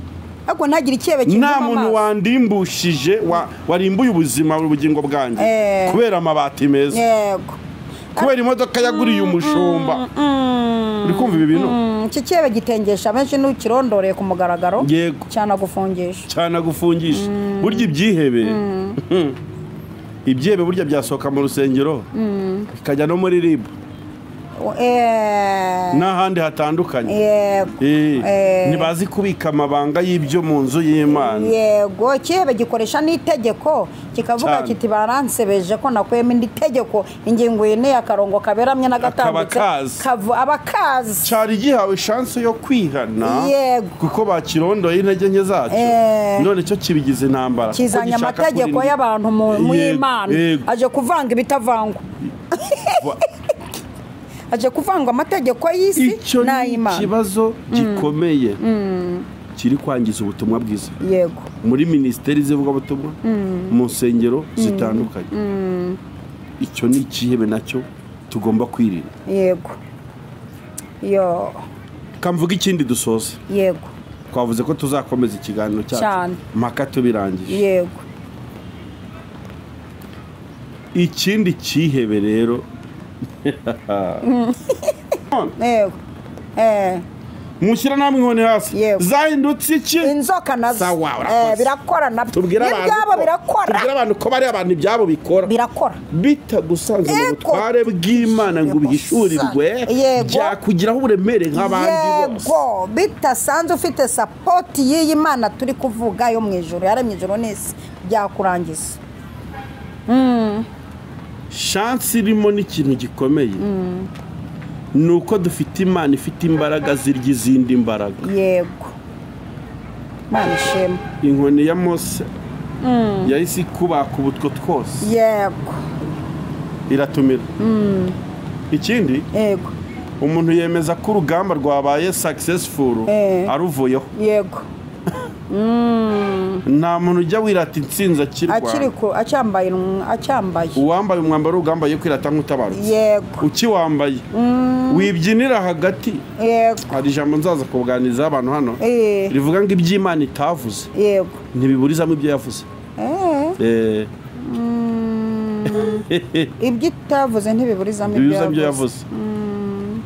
[SPEAKER 2] ako ntagira icyebe cy'amazi.
[SPEAKER 1] Nta muntu wandimbushije warimbuye ubuzima ubugingo bwanjye kubera amabati meza.
[SPEAKER 2] Yego,
[SPEAKER 1] kubera imodoka yaguriye umushumba. Uri kumva ibi bintu?
[SPEAKER 2] Iki cyebe gitengesha benshi n'ukirondoreye ku mugaragaro.
[SPEAKER 1] Yego,
[SPEAKER 2] cyana gufungisha,
[SPEAKER 1] cyana gufungisha. Burya ibyihebe, ibyihebe burya byasohoka mu rusengero bikajya no muri ribu n'ahandi hatandukanye. Ntibazi kubika amabanga y'ibyo mu nzu y'Imana.
[SPEAKER 2] Yego, cyihebe gikoresha n'itegeko kikavuga kiti baransebeje ko nakuyemo indi tegeko ingingo y'ine y'akarongo kaberamye n'agatambitse abakazi
[SPEAKER 1] cyari gihawe chance yo kwihana. Kuko bakirondoye intege nke zacu, none cyo kibigize intambara,
[SPEAKER 2] kizanya amategeko y'abantu mu y'Imana, aje kuvanga ibitavangwa. Aje kuvanga amategeko y'isi n'ay'Imana.
[SPEAKER 1] Ikibazo gikomeye kiri kwangiza ubutumwa bwiza.
[SPEAKER 2] Yego,
[SPEAKER 1] muri ministeri z'ivugabutumwa, mu nsengero zitandukanye. Icyo ni icyihebe nacyo tugomba kwirinda.
[SPEAKER 2] Yego, yo
[SPEAKER 1] kamvuga ikindi dusoze.
[SPEAKER 2] Yego,
[SPEAKER 1] twavuze ko tuzakomeza ikiganiro cyacu mpaka tubirangije.
[SPEAKER 2] Yego,
[SPEAKER 1] ikindi cyihebe rero
[SPEAKER 2] yego,
[SPEAKER 1] mushyira namwe inkoni hasi. Zahindutse iki?
[SPEAKER 2] Inzoka nazo birakora nabyo.
[SPEAKER 1] Tubwira abantu ko bari abantu ibyabo birakora bitagusanze mu butware bw'Imana ngo bihishurirwe, byakugiraho uburemere nk'abandi bose.
[SPEAKER 2] Yego, bitasanze ufite support y'iyi Mana turi kuvuga yo mu ijuru, yaremye ijuru n'isi, byakurangiza.
[SPEAKER 1] Chance irimo n'ikintu gikomeye, nuko dufite Imana ifite imbaraga zirya izindi mbaraga.
[SPEAKER 2] Yego, Mana ishema.
[SPEAKER 1] Inkoni ya Mose yahise ikubaka ubutwo twose.
[SPEAKER 2] Yego,
[SPEAKER 1] iratumira. Ikindi,
[SPEAKER 2] yego,
[SPEAKER 1] umuntu yemeza ko urugamba rwabaye successful aruvuyeho.
[SPEAKER 2] Yego,
[SPEAKER 1] nta muntu ujya wirata intsinzi
[SPEAKER 2] acyambaye
[SPEAKER 1] uwambaye umwambaro w'urugamba yo kwirata nk'utabarutse.
[SPEAKER 2] Yego,
[SPEAKER 1] ukiwambaye wibyinira hagati.
[SPEAKER 2] Yego,
[SPEAKER 1] hari ijambo nzaza kubuganiza abantu hano rivuga ngo iby'Imana itavuze ntibiburizamo ibyo yavuze.
[SPEAKER 2] ibyo itavuze ntibiburizamo
[SPEAKER 1] ibyo yavuze.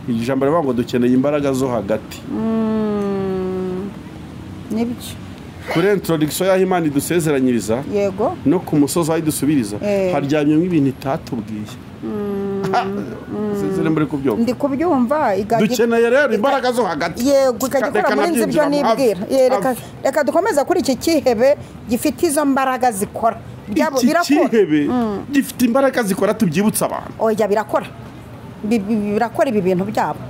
[SPEAKER 1] Ijambo rivuga ngo dukeneye imbaraga zo hagati.
[SPEAKER 2] Nibyo
[SPEAKER 1] kuri introduction y'aho Imana idusezeranyiriza.
[SPEAKER 2] Yego,
[SPEAKER 1] no ku musozi aho idusubiriza haryamye nk'ibintu itatubwiye. Sezere muri kubyumva.
[SPEAKER 2] Ndi kubyumva.
[SPEAKER 1] Dukeneye rero imbaraga zo hagati.
[SPEAKER 2] Yego, ikagikora muri nzi byo nibwira. Reka dukomeza kuri iki cyihebe gifite izo mbaraga zikora
[SPEAKER 1] Byihebe gifite imbaraga zikora tubyibutsa abantu.
[SPEAKER 2] Oya birakora ibi bintu byabo.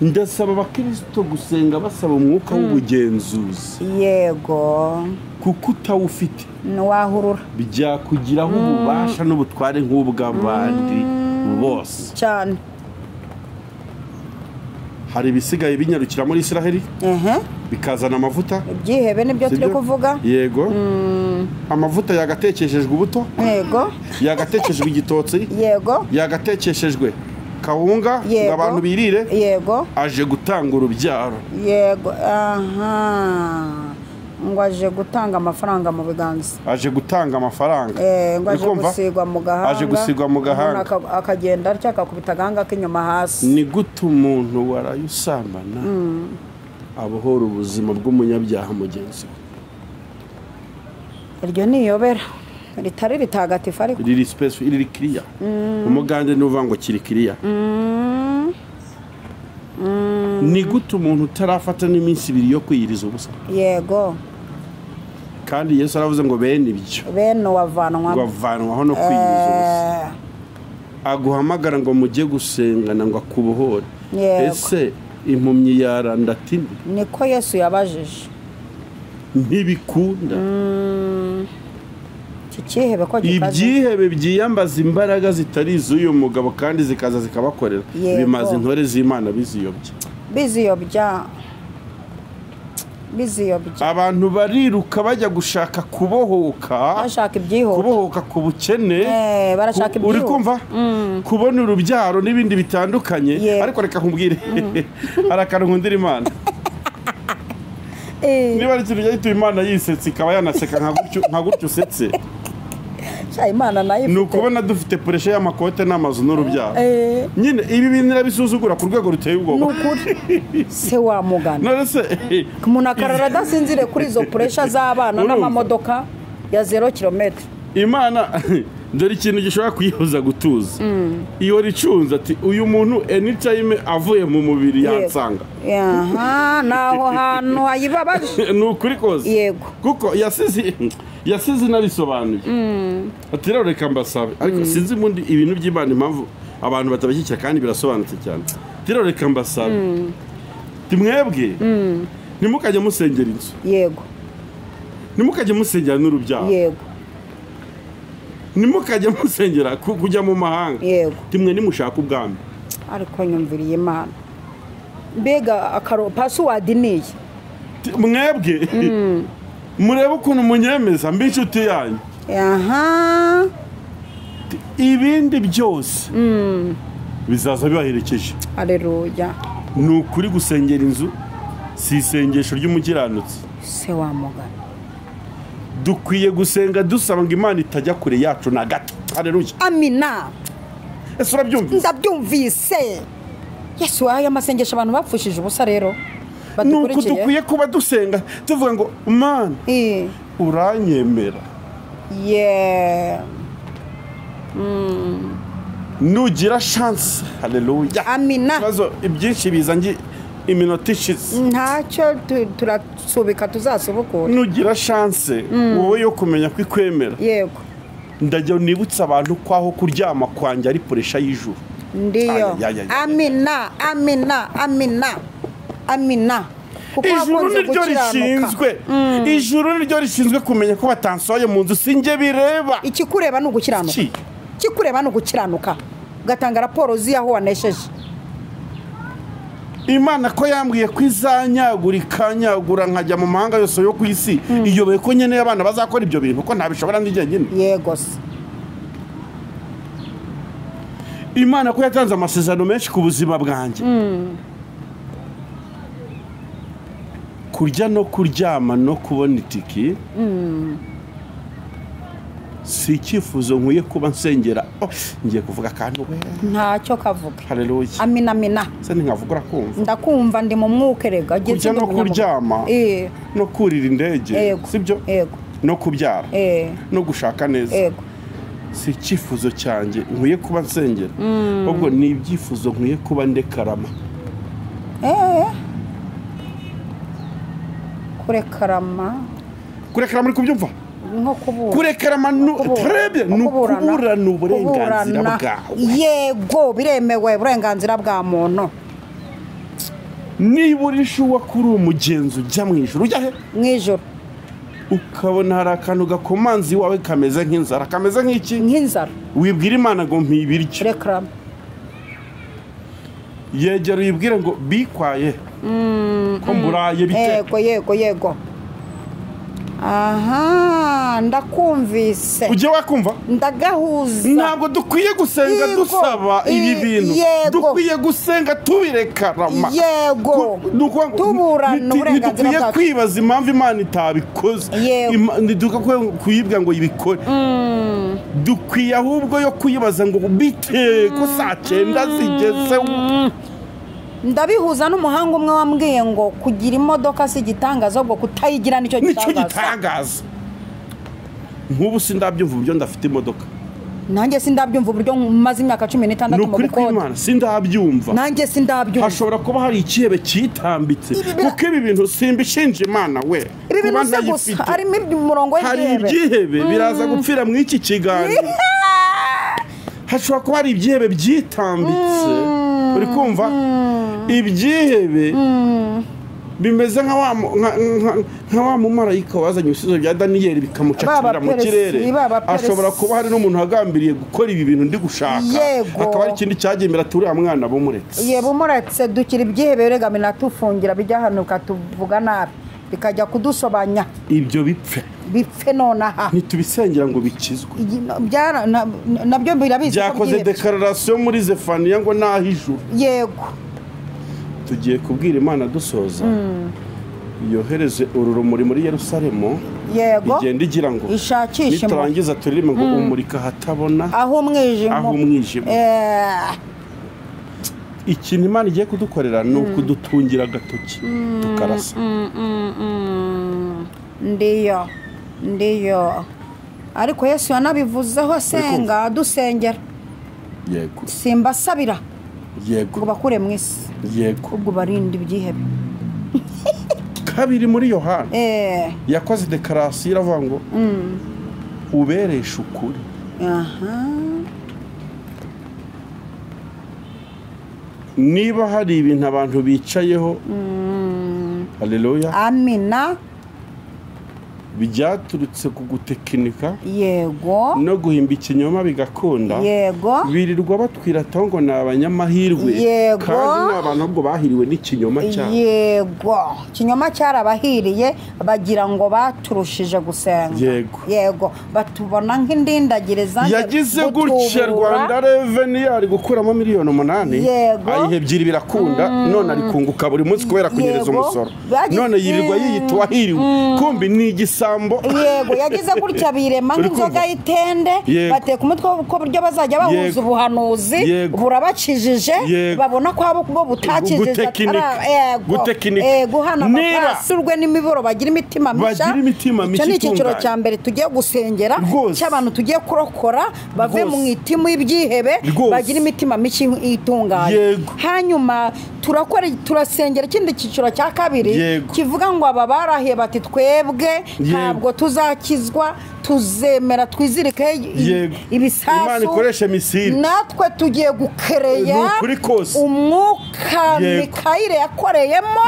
[SPEAKER 1] Ndasaba abakristo gusenga basaba umwuka w'ubugenzuzi.
[SPEAKER 2] Yego.
[SPEAKER 1] Kuko utawufite
[SPEAKER 2] wahurura
[SPEAKER 1] byakugiraho ububasha n'ubutware nk'ubw'abandi bose
[SPEAKER 2] cyane.
[SPEAKER 1] Hari ibisigaye binyarukira muri Israeli bikazana amavuta.
[SPEAKER 2] Byihebe nibyo turi kuvuga.
[SPEAKER 1] Yego. Amavuta yagatekeshejwe ubuto.
[SPEAKER 2] Yego.
[SPEAKER 1] Yagatekeshejwe igitotsi.
[SPEAKER 2] Yego.
[SPEAKER 1] Yagatekeshejwe kawunga ngo abantu birire.
[SPEAKER 2] Yego.
[SPEAKER 1] Aje gutanga urubyaro.
[SPEAKER 2] Yego. Ngo aje gutanga amafaranga mu biganza.
[SPEAKER 1] Aje gutanga amafaranga.
[SPEAKER 2] Ngo aje gusigwa mu gahanga.
[SPEAKER 1] Aje gusigwa mu gahanga.
[SPEAKER 2] Akagenda atya akakubita agahanga k'inyuma hasi.
[SPEAKER 1] Ni gute umuntu warayusambana abohora ubuzima bw'umunyabyaha mugenzi we?
[SPEAKER 2] Iryo niyobera ritari ritagatifu ariko
[SPEAKER 1] riri space iri kiriya. Umugande n'uvuga ngo kiri kiriya. Ni gute umuntu utarafata n'iminsi 2 yo kwiyiriza ubusa?
[SPEAKER 2] Yego.
[SPEAKER 1] Kandi Yesu aravuze ngo bene ibyo wavanwaho no kwiyiriza ubusa. Aguhamagara ngo mujye gusengana ngo akubohore. Ese impumyi yaranda ati
[SPEAKER 2] niko Yesu yabajije
[SPEAKER 1] ntibikunda.
[SPEAKER 2] Byihebe ko gikaze.
[SPEAKER 1] Ibyihebe byiyambaza imbaraga zitari iz'uyu mugabo kandi zikaza zikabakorera. Bimaze intore z'Imana biziyobya. Abantu bariruka bajya gushaka kubohoka.
[SPEAKER 2] Bashaka ibyihuta.
[SPEAKER 1] Kubohoka ku bukene.
[SPEAKER 2] Barashaka ibyihuta.
[SPEAKER 1] Uri kumva? Kubona urubyaro n'ibindi bitandukanye. Ariko reka nkubwire. Arakantu nkundira Imana. Niba ari ikintu cyahita Imana yisetse ikaba yanaseka nka gutyo usetse.
[SPEAKER 2] Imana nayo
[SPEAKER 1] ni ukubona dufite puresha y'amakote n'amazu n'urubyaro. Nyine ibi bintu irabisuzugura ku rwego ruteye ubwoba.
[SPEAKER 2] Nukuri se wa mugana.
[SPEAKER 1] None se
[SPEAKER 2] umuntu akarara adasinzire kuri izo puresha z'abana n'amamodoka ya 0 km.
[SPEAKER 1] Imana dore ikintu gishobora kuyihoza gutuza. Iyo ricunze ati uyu muntu anytime avuye mu mubiri yansanga.
[SPEAKER 2] Naho hantu hayibabaje.
[SPEAKER 1] Nukuri koze.
[SPEAKER 2] Yego.
[SPEAKER 1] Kuko yasize nabisobanuye. Ati rero reka mbasabe ariko sinzi mundi ibintu by'Imana impamvu abantu batabashyikira kandi birasobanutse cyane. Ati rero reka mbasabe. Timwebwe nimukajya musengera inzu.
[SPEAKER 2] Yego.
[SPEAKER 1] Nimukajya musengera n'urubyaro.
[SPEAKER 2] Yego.
[SPEAKER 1] Nimukajya musengera kujya mu mahanga.
[SPEAKER 2] Yego.
[SPEAKER 1] Timwe nimushaka ubwami.
[SPEAKER 2] Ariko nyumviriye Imana. Mbega password niyi.
[SPEAKER 1] Mwebwe murebe ukuntu munyemeza mbinshuti yanyu. Ibindi byose bizaza bibaherekeje.
[SPEAKER 2] Haleluya.
[SPEAKER 1] Ni ukuri gusengera inzu si isengesho ry'umukiranutsi.
[SPEAKER 2] Se wa mugana.
[SPEAKER 1] Dukwiye gusenga dusaba ngo Imana itajya kure yacu na gato. Haleluya.
[SPEAKER 2] Amina.
[SPEAKER 1] Ese urabyumvise?
[SPEAKER 2] Ndabyumvise. Yesu aya masengesho abantu bapfushije ubusa rero.
[SPEAKER 1] Nuko dukwiye kuba dusenga tuvuga ngo Mana uranyemera. Nugira chance. Haleluya.
[SPEAKER 2] Amina.
[SPEAKER 1] Bazo ibyinshi bizangi iminota ishize.
[SPEAKER 2] Ntacyo turasubika tuzasubukura.
[SPEAKER 1] Nugira chance wowe yo kumenya kwikwemera.
[SPEAKER 2] Yego.
[SPEAKER 1] Ndajya nibutsa abantu kwaho kuryama kwanje ari puresha y'ijuru.
[SPEAKER 2] Ndiyo. Amina.
[SPEAKER 1] Ijuru niryo rishinzwe. Ijuru niryo rishinzwe kumenya ko batansoye mu nzu singe bireba.
[SPEAKER 2] Ikikureba no gukiranuka. Kikureba no gukiranuka. Gatanga raporo ziyaho wanesheje.
[SPEAKER 1] Imana ko yambwiye kwizanyagura ikanyagura nkajya mu mahanga yose yo kwisi. Iyoboye ko nyene abana bazakora ibyo bintu ko ntabishobora ndije nyine.
[SPEAKER 2] Yego se.
[SPEAKER 1] Imana ko yatanze amasezerano menshi ku buzima bwanjye. Kurya no kuryama no kubona itiki. Si icyifuzo nkwiye kuba nsengera. Ngiye kuvuga kandi we.
[SPEAKER 2] Ntacyo kavuga.
[SPEAKER 1] Haleluya.
[SPEAKER 2] Amina.
[SPEAKER 1] Se nkavuga kumva.
[SPEAKER 2] Ndakumva ndi mu mwuke rega.
[SPEAKER 1] Kurya no kuryama. No kurira indege. Sibyo?
[SPEAKER 2] Yego.
[SPEAKER 1] No kubyara. No gushaka neza.
[SPEAKER 2] Yego.
[SPEAKER 1] Si icyifuzo cyanjye nkwiye kuba nsengera. Ubwo ni ibyifuzo nkwiye kuba ndekarama.
[SPEAKER 2] Kurekarama
[SPEAKER 1] muri kubyumva?
[SPEAKER 2] nko kubura
[SPEAKER 1] kurekera turebye ni ukuburana uburenganzira bwawe.
[SPEAKER 2] Yego biremewe uburenganzira bwa muntu.
[SPEAKER 1] Niba urishuwa kuri umugenzi ujya mu ijuru ujya he?
[SPEAKER 2] Mu ijuru.
[SPEAKER 1] Ukabona hari akantu gakomanzi wawe kameze nk'inzara, kameze nk'iki?
[SPEAKER 2] Nk'inzara.
[SPEAKER 1] Wibwira Imana ngo mpibiryo.
[SPEAKER 2] Reklame.
[SPEAKER 1] Yegera uyibwire ngo bikwaye. Ko mburaye bite?
[SPEAKER 2] Yego. Aha, ndakumvise.
[SPEAKER 1] Ujye wakumva?
[SPEAKER 2] Ndagahuza.
[SPEAKER 1] Ntabwo dukwiye gusenga dusaba ibi bintu. Dukwiye gusenga tubirekarama.
[SPEAKER 2] Yego. Tuburana uburenganzira bwacu.
[SPEAKER 1] Dukwiye kwibaza impamvu Imana itabikoze. Dukwiye kuyibwira ngo ibikore. Dukwiye ahubwo yo kuyibaza ngo bite ko saa 9 zigeze.
[SPEAKER 2] Ndabihuza n'umuhanga umwe wambwiye ngo kugira imodoka si igitangaza ahubwo kutayigira nicyo
[SPEAKER 1] gitangaza. Nk'ubu sindabyumva uburyo ndafite imodoka.
[SPEAKER 2] Nanjye sindabyumva uburyo maze imyaka 16 mu
[SPEAKER 1] gukora. Sindabyumva.
[SPEAKER 2] Nanjye sindabyumva.
[SPEAKER 1] Hashobora kuba hari ikihebe kitambitse. Kuko ibi bintu simbishinje Imana we.
[SPEAKER 2] Kuba ntayifite. Harimo umurongo w'igihebe.
[SPEAKER 1] Hari ibyihebe biraza gupfira mu iki kiganiro. Hashobora kuba hari ibyihebe byitambitse. Uri kumva? Ibyihebe bimeze nka wa mumarayika wazanye ibisubizo bya Daniel bikamucakira mu kirere. Ashobora kuba hari n'umuntu hagambiriye gukora ibi bintu ndi gushaka, akaba ari ikindi cyagemera turi mwana bumuretse.
[SPEAKER 2] Bumuretse dukira ibyihebe regamina tufungira bijya hanuka tuvuga nabi bikajya kudusobanya.
[SPEAKER 1] Ibyo bipfe
[SPEAKER 2] nonaha
[SPEAKER 1] ntitubisengera ngo bikizwe.
[SPEAKER 2] Nabyo birabizi
[SPEAKER 1] byakoze declaration muri Zefaniya ngo nahijuru.
[SPEAKER 2] Yego.
[SPEAKER 1] Tugiye kubwira Imana dusoza. Yohereze ururumuri muri Yerusalemu.
[SPEAKER 2] Yego.
[SPEAKER 1] Igenda igira ngo
[SPEAKER 2] ishakishe
[SPEAKER 1] niturangiza turirime ngo umurika hatabona
[SPEAKER 2] aho umwijima.
[SPEAKER 1] Ikintu Imana igiye kudukorera ni ukudutungira agatoki tukarasa.
[SPEAKER 2] Ndiyo ariko Yesu yanabivuzeho senga dusengera.
[SPEAKER 1] Yego.
[SPEAKER 2] Simbasabira.
[SPEAKER 1] Yego.
[SPEAKER 2] Ngo bakure mu isi.
[SPEAKER 1] Yego.
[SPEAKER 2] Ubwo barindi ibyihebe.
[SPEAKER 1] Kabiri muri Yohana yakoze declaration iravuga ngo uberesha ukuri. Niba hari ibintu abantu bicayeho, haleluya,
[SPEAKER 2] amina,
[SPEAKER 1] byaturutse ku gutekinika.
[SPEAKER 2] Yego.
[SPEAKER 1] No guhimba ikinyoma bigakunda.
[SPEAKER 2] Yego.
[SPEAKER 1] Birirwa batwirata ngo ni abanyamahirwe.
[SPEAKER 2] Yego.
[SPEAKER 1] Kandi n'abantu ubwo bahiriwe n'ikinyoma cyabo.
[SPEAKER 2] Yego. Ikinyoma cyarabahiriye bagira ngo baturushije gusenga. Yego. Batubona nk'indindagireza.
[SPEAKER 1] Yagize gutya Rwanda Revenue ari gukuramo miliyoni 8. Ayihebye birakunda none ari kunguka buri munsi kubera kunyereza umusoro. None yirirwa yiyita wahiriwe. Kumbi ni igisa.
[SPEAKER 2] Yego yagize gutya birema nk'inzoga y'itende bateka umutwe uko buryo bazajya bahuza ubuhanuzi burabakijije babona ko abo bo butakijije guhana abasurwe n'imiboro bagira imitima misha. Icyo ni icyiciro cya mbere tugiye gusengera cy'abantu tugiye kurokora bave mu itimu y'ibyihebe bagira imitima mishi itunganye. Hanyuma turasengera ikindi cyiciro cya kabiri kivuga ngo aba barahiye bati twebwe ntabwo tuzakizwa tuzemera twizirike ibisasu
[SPEAKER 1] Imana ikoreshe misiri
[SPEAKER 2] natwe tugiye gukereya umwuka Mikayire yakoreyemo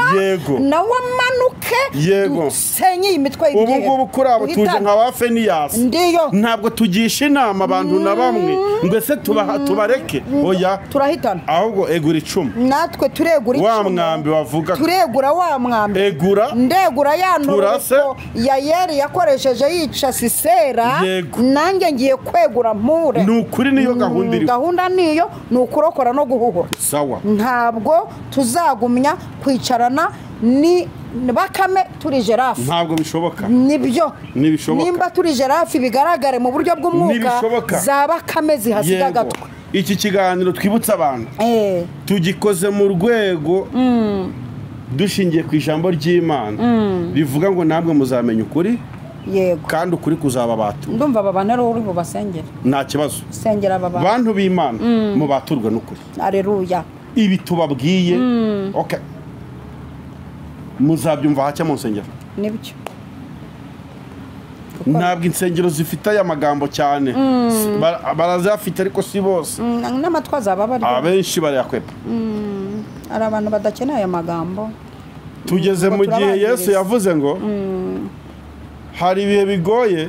[SPEAKER 2] nawe amanuke dusenye imitwe y'ibyihe.
[SPEAKER 1] Ubu kuri abo tuje nka ba Feniyasi ntabwo tugisha inama abantu na bamwe mbese tubareke oya
[SPEAKER 2] turahitana
[SPEAKER 1] ahubwo egura 10
[SPEAKER 2] natwe turegura 10
[SPEAKER 1] wa mwambi wavuga
[SPEAKER 2] turegura wa mwambi ndegura yanurako Yayeri yakoresheje yica Sisera nanjye ngiye kwegura mpure.
[SPEAKER 1] Nukuri niyo gahunda iri.
[SPEAKER 2] Gahunda niyo nukurokora no guhuhura.
[SPEAKER 1] Sawa.
[SPEAKER 2] Ntabwo tuzagumya kwicarana ni Bakame turi girafe.
[SPEAKER 1] Ntabwo bishoboka.
[SPEAKER 2] Nibyo.
[SPEAKER 1] Nibishoboka.
[SPEAKER 2] Nimba turi girafe bigaragare mu buryo bw'umwuka za Bakame zihasiga gatwe.
[SPEAKER 1] Iki kiganiro twibutsa abantu. Tugikoze mu rwego dushingiye ku ijambo ry'Imana bivuga ngo namwe muzamenya ukuri.
[SPEAKER 2] Yego.
[SPEAKER 1] Kandi ukuri kuzaba batu.
[SPEAKER 2] Ndumva babana rero uri bubasengera.
[SPEAKER 1] Nta kibazo.
[SPEAKER 2] Sengera baba.
[SPEAKER 1] Bantu b'Imana mu baturwa n'ukuri.
[SPEAKER 2] Alleluya.
[SPEAKER 1] Ibi tubabwiye. Okay. Muzabyumva hacya mu nsengero.
[SPEAKER 2] Nibyo.
[SPEAKER 1] ntabwo insengero zifite aya magambo cyane barazafite ariko si bose
[SPEAKER 2] n'amatwi azaba bari
[SPEAKER 1] abenshi barayakwepa
[SPEAKER 2] hari abantu badakeneye aya magambo
[SPEAKER 1] tugeze mu gihe Yesu yavuze ngo hari ibihe bigoye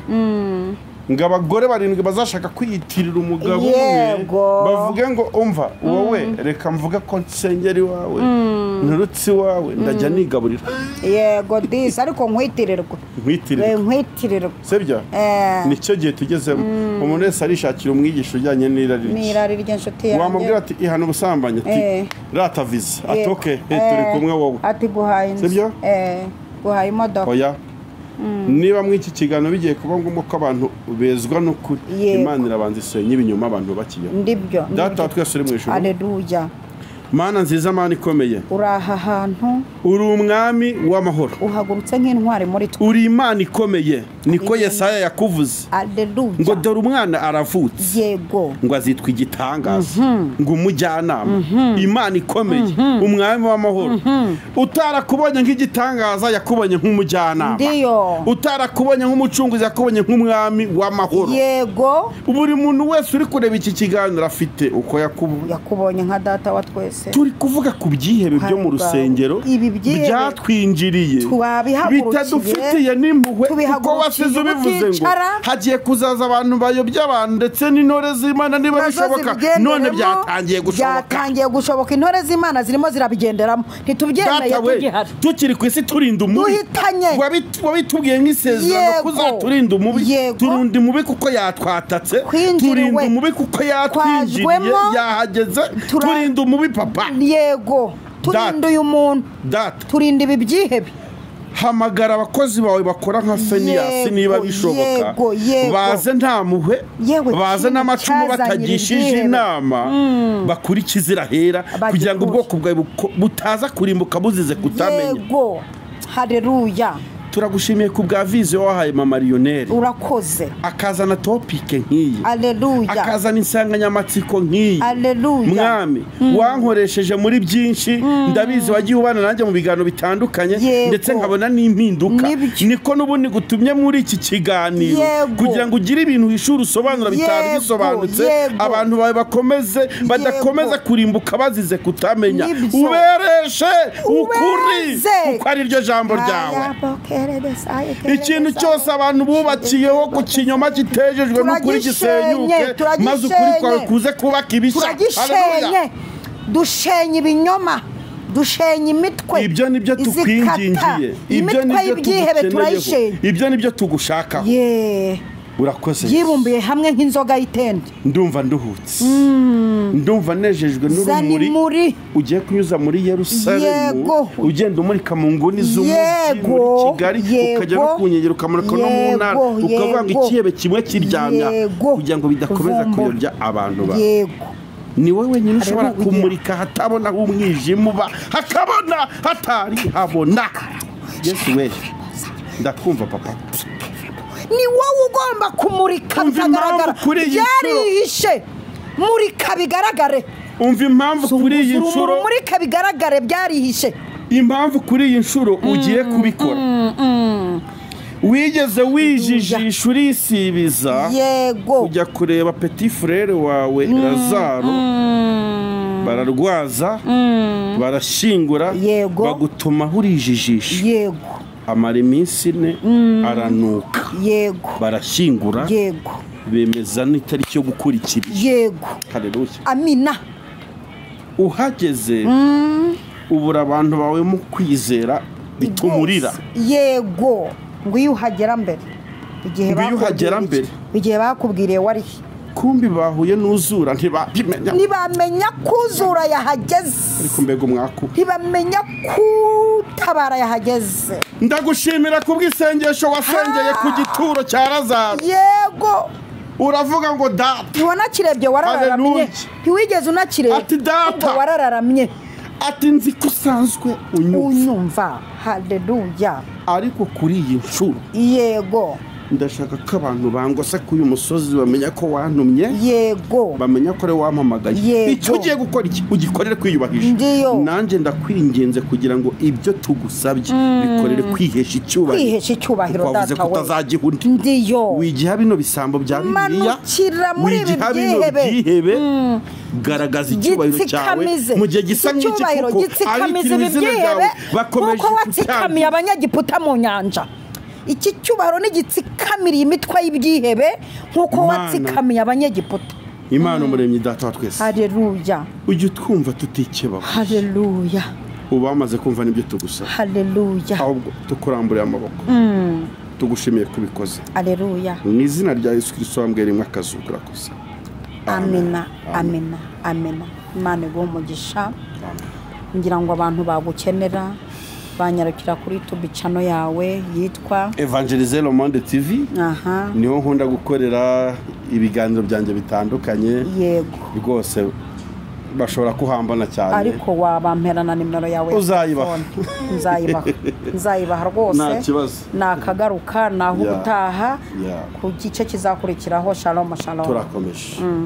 [SPEAKER 1] ngo abagore 7 bazashaka kwiyitirira umugabo umwe bavuge ngo umva wowe reka mvuga ko nsengera iwawe nturutse iwawe ndajya nigaburira
[SPEAKER 2] yego disi ariko nkwitirirwa
[SPEAKER 1] sebya nicyo gihe tugezemo umuntu wese arishakira umwigisha ujyanye
[SPEAKER 2] n'irari ry'inshuti yanjye
[SPEAKER 1] wamubwira ati ihana ubusambanyi ati rata visa ati okay turi kumwe wowe
[SPEAKER 2] ati guhaye
[SPEAKER 1] sebya
[SPEAKER 2] guhaye imodoka
[SPEAKER 1] oya niba mw'iki kiganiro bigiye kuba ngombwa ko abantu bezwa n'ukuri Imana irabanza isenye ibinyoma abantu bakiyeho
[SPEAKER 2] ndibyo
[SPEAKER 1] data twese uri mu ijuru
[SPEAKER 2] haleluya
[SPEAKER 1] Mana nziza Mana ikomeye
[SPEAKER 2] uraha hantu
[SPEAKER 1] uri umwami w'amahoro
[SPEAKER 2] uhagurutse nk'intwari muri twe
[SPEAKER 1] uri Imana ikomeye niko Yesaya yakuvuze
[SPEAKER 2] haleluya
[SPEAKER 1] ngo dore umwana aravutse
[SPEAKER 2] yego
[SPEAKER 1] ngo azitwa igitangaza ngo umujyanama Imana ikomeye umwami w'amahoro utarakubonye nk'igitangaza yakubonye nk'umujyanama
[SPEAKER 2] ndiyo
[SPEAKER 1] utarakubonye nk'umucunguzi yakubonye nk'umwami w'amahoro
[SPEAKER 2] yego
[SPEAKER 1] buri muntu wese uri kureba iki kiganiro afite uko
[SPEAKER 2] yakubonye nka data wa twese
[SPEAKER 1] turi kuvuga ku byihebe byo mu rusengero byatwinjiriye bitadufitiye n'impuhwe kuko wasize ubivuze ngo hagiye kuzaza abantu bayobya abantu ndetse n'intore z'Imana niba bishoboka none byatangiye gushoboka
[SPEAKER 2] intore z'Imana zirimo zirabigenderamo ntitubyemeye tugihari
[SPEAKER 1] tukiri ku isi turinda umubi wabitubwiye nk'isezerano kuzaturinda umubi turinda umubi kuko yatwatatse turinda umubi kuko yatwinjiriye yahageze turinda umubi papa
[SPEAKER 2] yego turinda uyu muntu turinda ibi byihebe
[SPEAKER 1] hamagara abakozi bawe bakora nka Feniyasi niba bishoboka baze nta muhwe baze n'amacumu batagishije inama bakurikize irahera kugira ngo ubwoko bwawe butaza kurimbuka buzize kutamenya
[SPEAKER 2] yego haleluya
[SPEAKER 1] turagushimiye ku bwa viziyo wahaye mama Lionel
[SPEAKER 2] urakoze
[SPEAKER 1] akazana topike nk'iyi
[SPEAKER 2] haleluya
[SPEAKER 1] akazana insanganyamatsiko nk'iyi
[SPEAKER 2] haleluya
[SPEAKER 1] mwami wankoresheje muri byinshi ndabizi wagiye ubana nanjye mu biganiro bitandukanye ndetse nkabona n'impinduka niko n'ubundi gutumye muri iki kiganiro kugira ngo ugire ibintu wishura usobanura bitari bisobanutse abantu bawe bakomeze badakomeza kurimbuka bazize kutamenya ubereshe ukuri uko ari ryo jambo ryawe ikintu cyose abantu bubakiyeho ku kinyoma kitejejwe n'ukuri gisenyuke maze ukuri kwawe kuze kubaka ibishya
[SPEAKER 2] dushenye ibinyoma dushenye imitwe
[SPEAKER 1] ibyo nibyo tukwingingiye ibyo nibyo tugukeneyeho ibyo nibyo tugushakaho urakoze
[SPEAKER 2] yibumbiye hamwe nk'inzoga y'itende
[SPEAKER 1] ndumva nduhutse ndumva nejejwe n'urumuri ugiye kunyuza muri Yerusalemu ugenda umurika mu nguni z'umujyi muri Kigali ukajya no ku nkengero ukamanuka no mu ntara ukavuga ngo ikihebe kimwe kiryamya kugira ngo bidakomeza kuyobya abantu bawe ni wowe wenyine ushobora kumurika hatabona aho umwijima uba hakabona hatari habona Yesu we ndakumva papa
[SPEAKER 2] ni wowe ugomba kumurika bikagaragara byarihishe murika bigaragare
[SPEAKER 1] umva impamvu kuri iyi nshuro
[SPEAKER 2] murika bigaragare byarihishe
[SPEAKER 1] impamvu kuri iyi nshuro ugiye kubikora wigeze wijijisha urisibiza
[SPEAKER 2] yego
[SPEAKER 1] ujya kureba petit frere wawe Lazaro bararwaza barashingura bagutuma urijijisha
[SPEAKER 2] yego
[SPEAKER 1] amara iminsi 4 aranuka
[SPEAKER 2] yego
[SPEAKER 1] barashingura
[SPEAKER 2] yego
[SPEAKER 1] bemeza n'itariki yo gukurikira
[SPEAKER 2] yego
[SPEAKER 1] haleluya
[SPEAKER 2] amina
[SPEAKER 1] uhageze ubura abantu bawe mu kwizera bitumurira
[SPEAKER 2] yego ngo iyo uhagera mbere igihe bakubwiriye wari
[SPEAKER 1] kumbi bahuye n'uzura
[SPEAKER 2] ntibamenya kuzura yahageze
[SPEAKER 1] ariko mbega umwaku
[SPEAKER 2] ntibamenya kutabara yahageze
[SPEAKER 1] ndagushimira kubw'isengesho wasengeye ku gituro cya Lazaro
[SPEAKER 2] yego
[SPEAKER 1] uravuga ngo data
[SPEAKER 2] ntiwanakirebye warararamye ntiwigeze unakirebye
[SPEAKER 1] ati data
[SPEAKER 2] warararamye
[SPEAKER 1] ati nzi ko usanzwe
[SPEAKER 2] unyumva haleluya
[SPEAKER 1] ariko kuri iyi nshuro
[SPEAKER 2] yego
[SPEAKER 1] ndashaka ko abantu bangose ku uyu musozi bamenya ko wantumye
[SPEAKER 2] yego
[SPEAKER 1] bamenya ko ari wampamagaye icyo ugiye gukora iki ugikorere kwiyubahisha nanjye ndakwinginze kugira ngo ibyo tugusabye bikorere kwihesha icyubahiro
[SPEAKER 2] data we
[SPEAKER 1] kutazagiha undi
[SPEAKER 2] ndiyo
[SPEAKER 1] wigiha bino bisambo bya Bibiliya
[SPEAKER 2] wigiha
[SPEAKER 1] bino byihebe garagaza icyubahiro cyawe mu gihe gisa nk'iki kuko
[SPEAKER 2] gitsikamiza ibyihebe kuko watsikamiye abanyagiputa mu nyanja iki cyubahiro n'igitsikamiriye imitwe y'ibyihebe nk'uko watsikamiye abanyagiputa
[SPEAKER 1] Imana umuremyi data wa twese
[SPEAKER 2] haleluya
[SPEAKER 1] ujye twumva tutikeba
[SPEAKER 2] haleluya
[SPEAKER 1] uba wamaze kumva n'ibyo tugusaba
[SPEAKER 2] haleluya
[SPEAKER 1] ahubwo tukuramburiye amaboko tugushimiye kubikoze
[SPEAKER 2] haleluya
[SPEAKER 1] mu izina rya Yesu Kristo wambwira rimwe akazuka urakoze
[SPEAKER 2] amina amina amina Imana iguhe umugisha ngira ngo abantu bagukenera banyarukira kuri YouTube channel yawe yitwa
[SPEAKER 1] Evangeliser le Monde TV niho nkunda gukorera ibiganiro byanjye bitandukanye
[SPEAKER 2] yego
[SPEAKER 1] rwose bashobora kuhambana cyane
[SPEAKER 2] ariko wabamperana nimero yawe nzayibaha rwose
[SPEAKER 1] nta kibazo
[SPEAKER 2] nakagaruka naho ubutaha ku gice kizakurikiraho shalom
[SPEAKER 1] turakomeje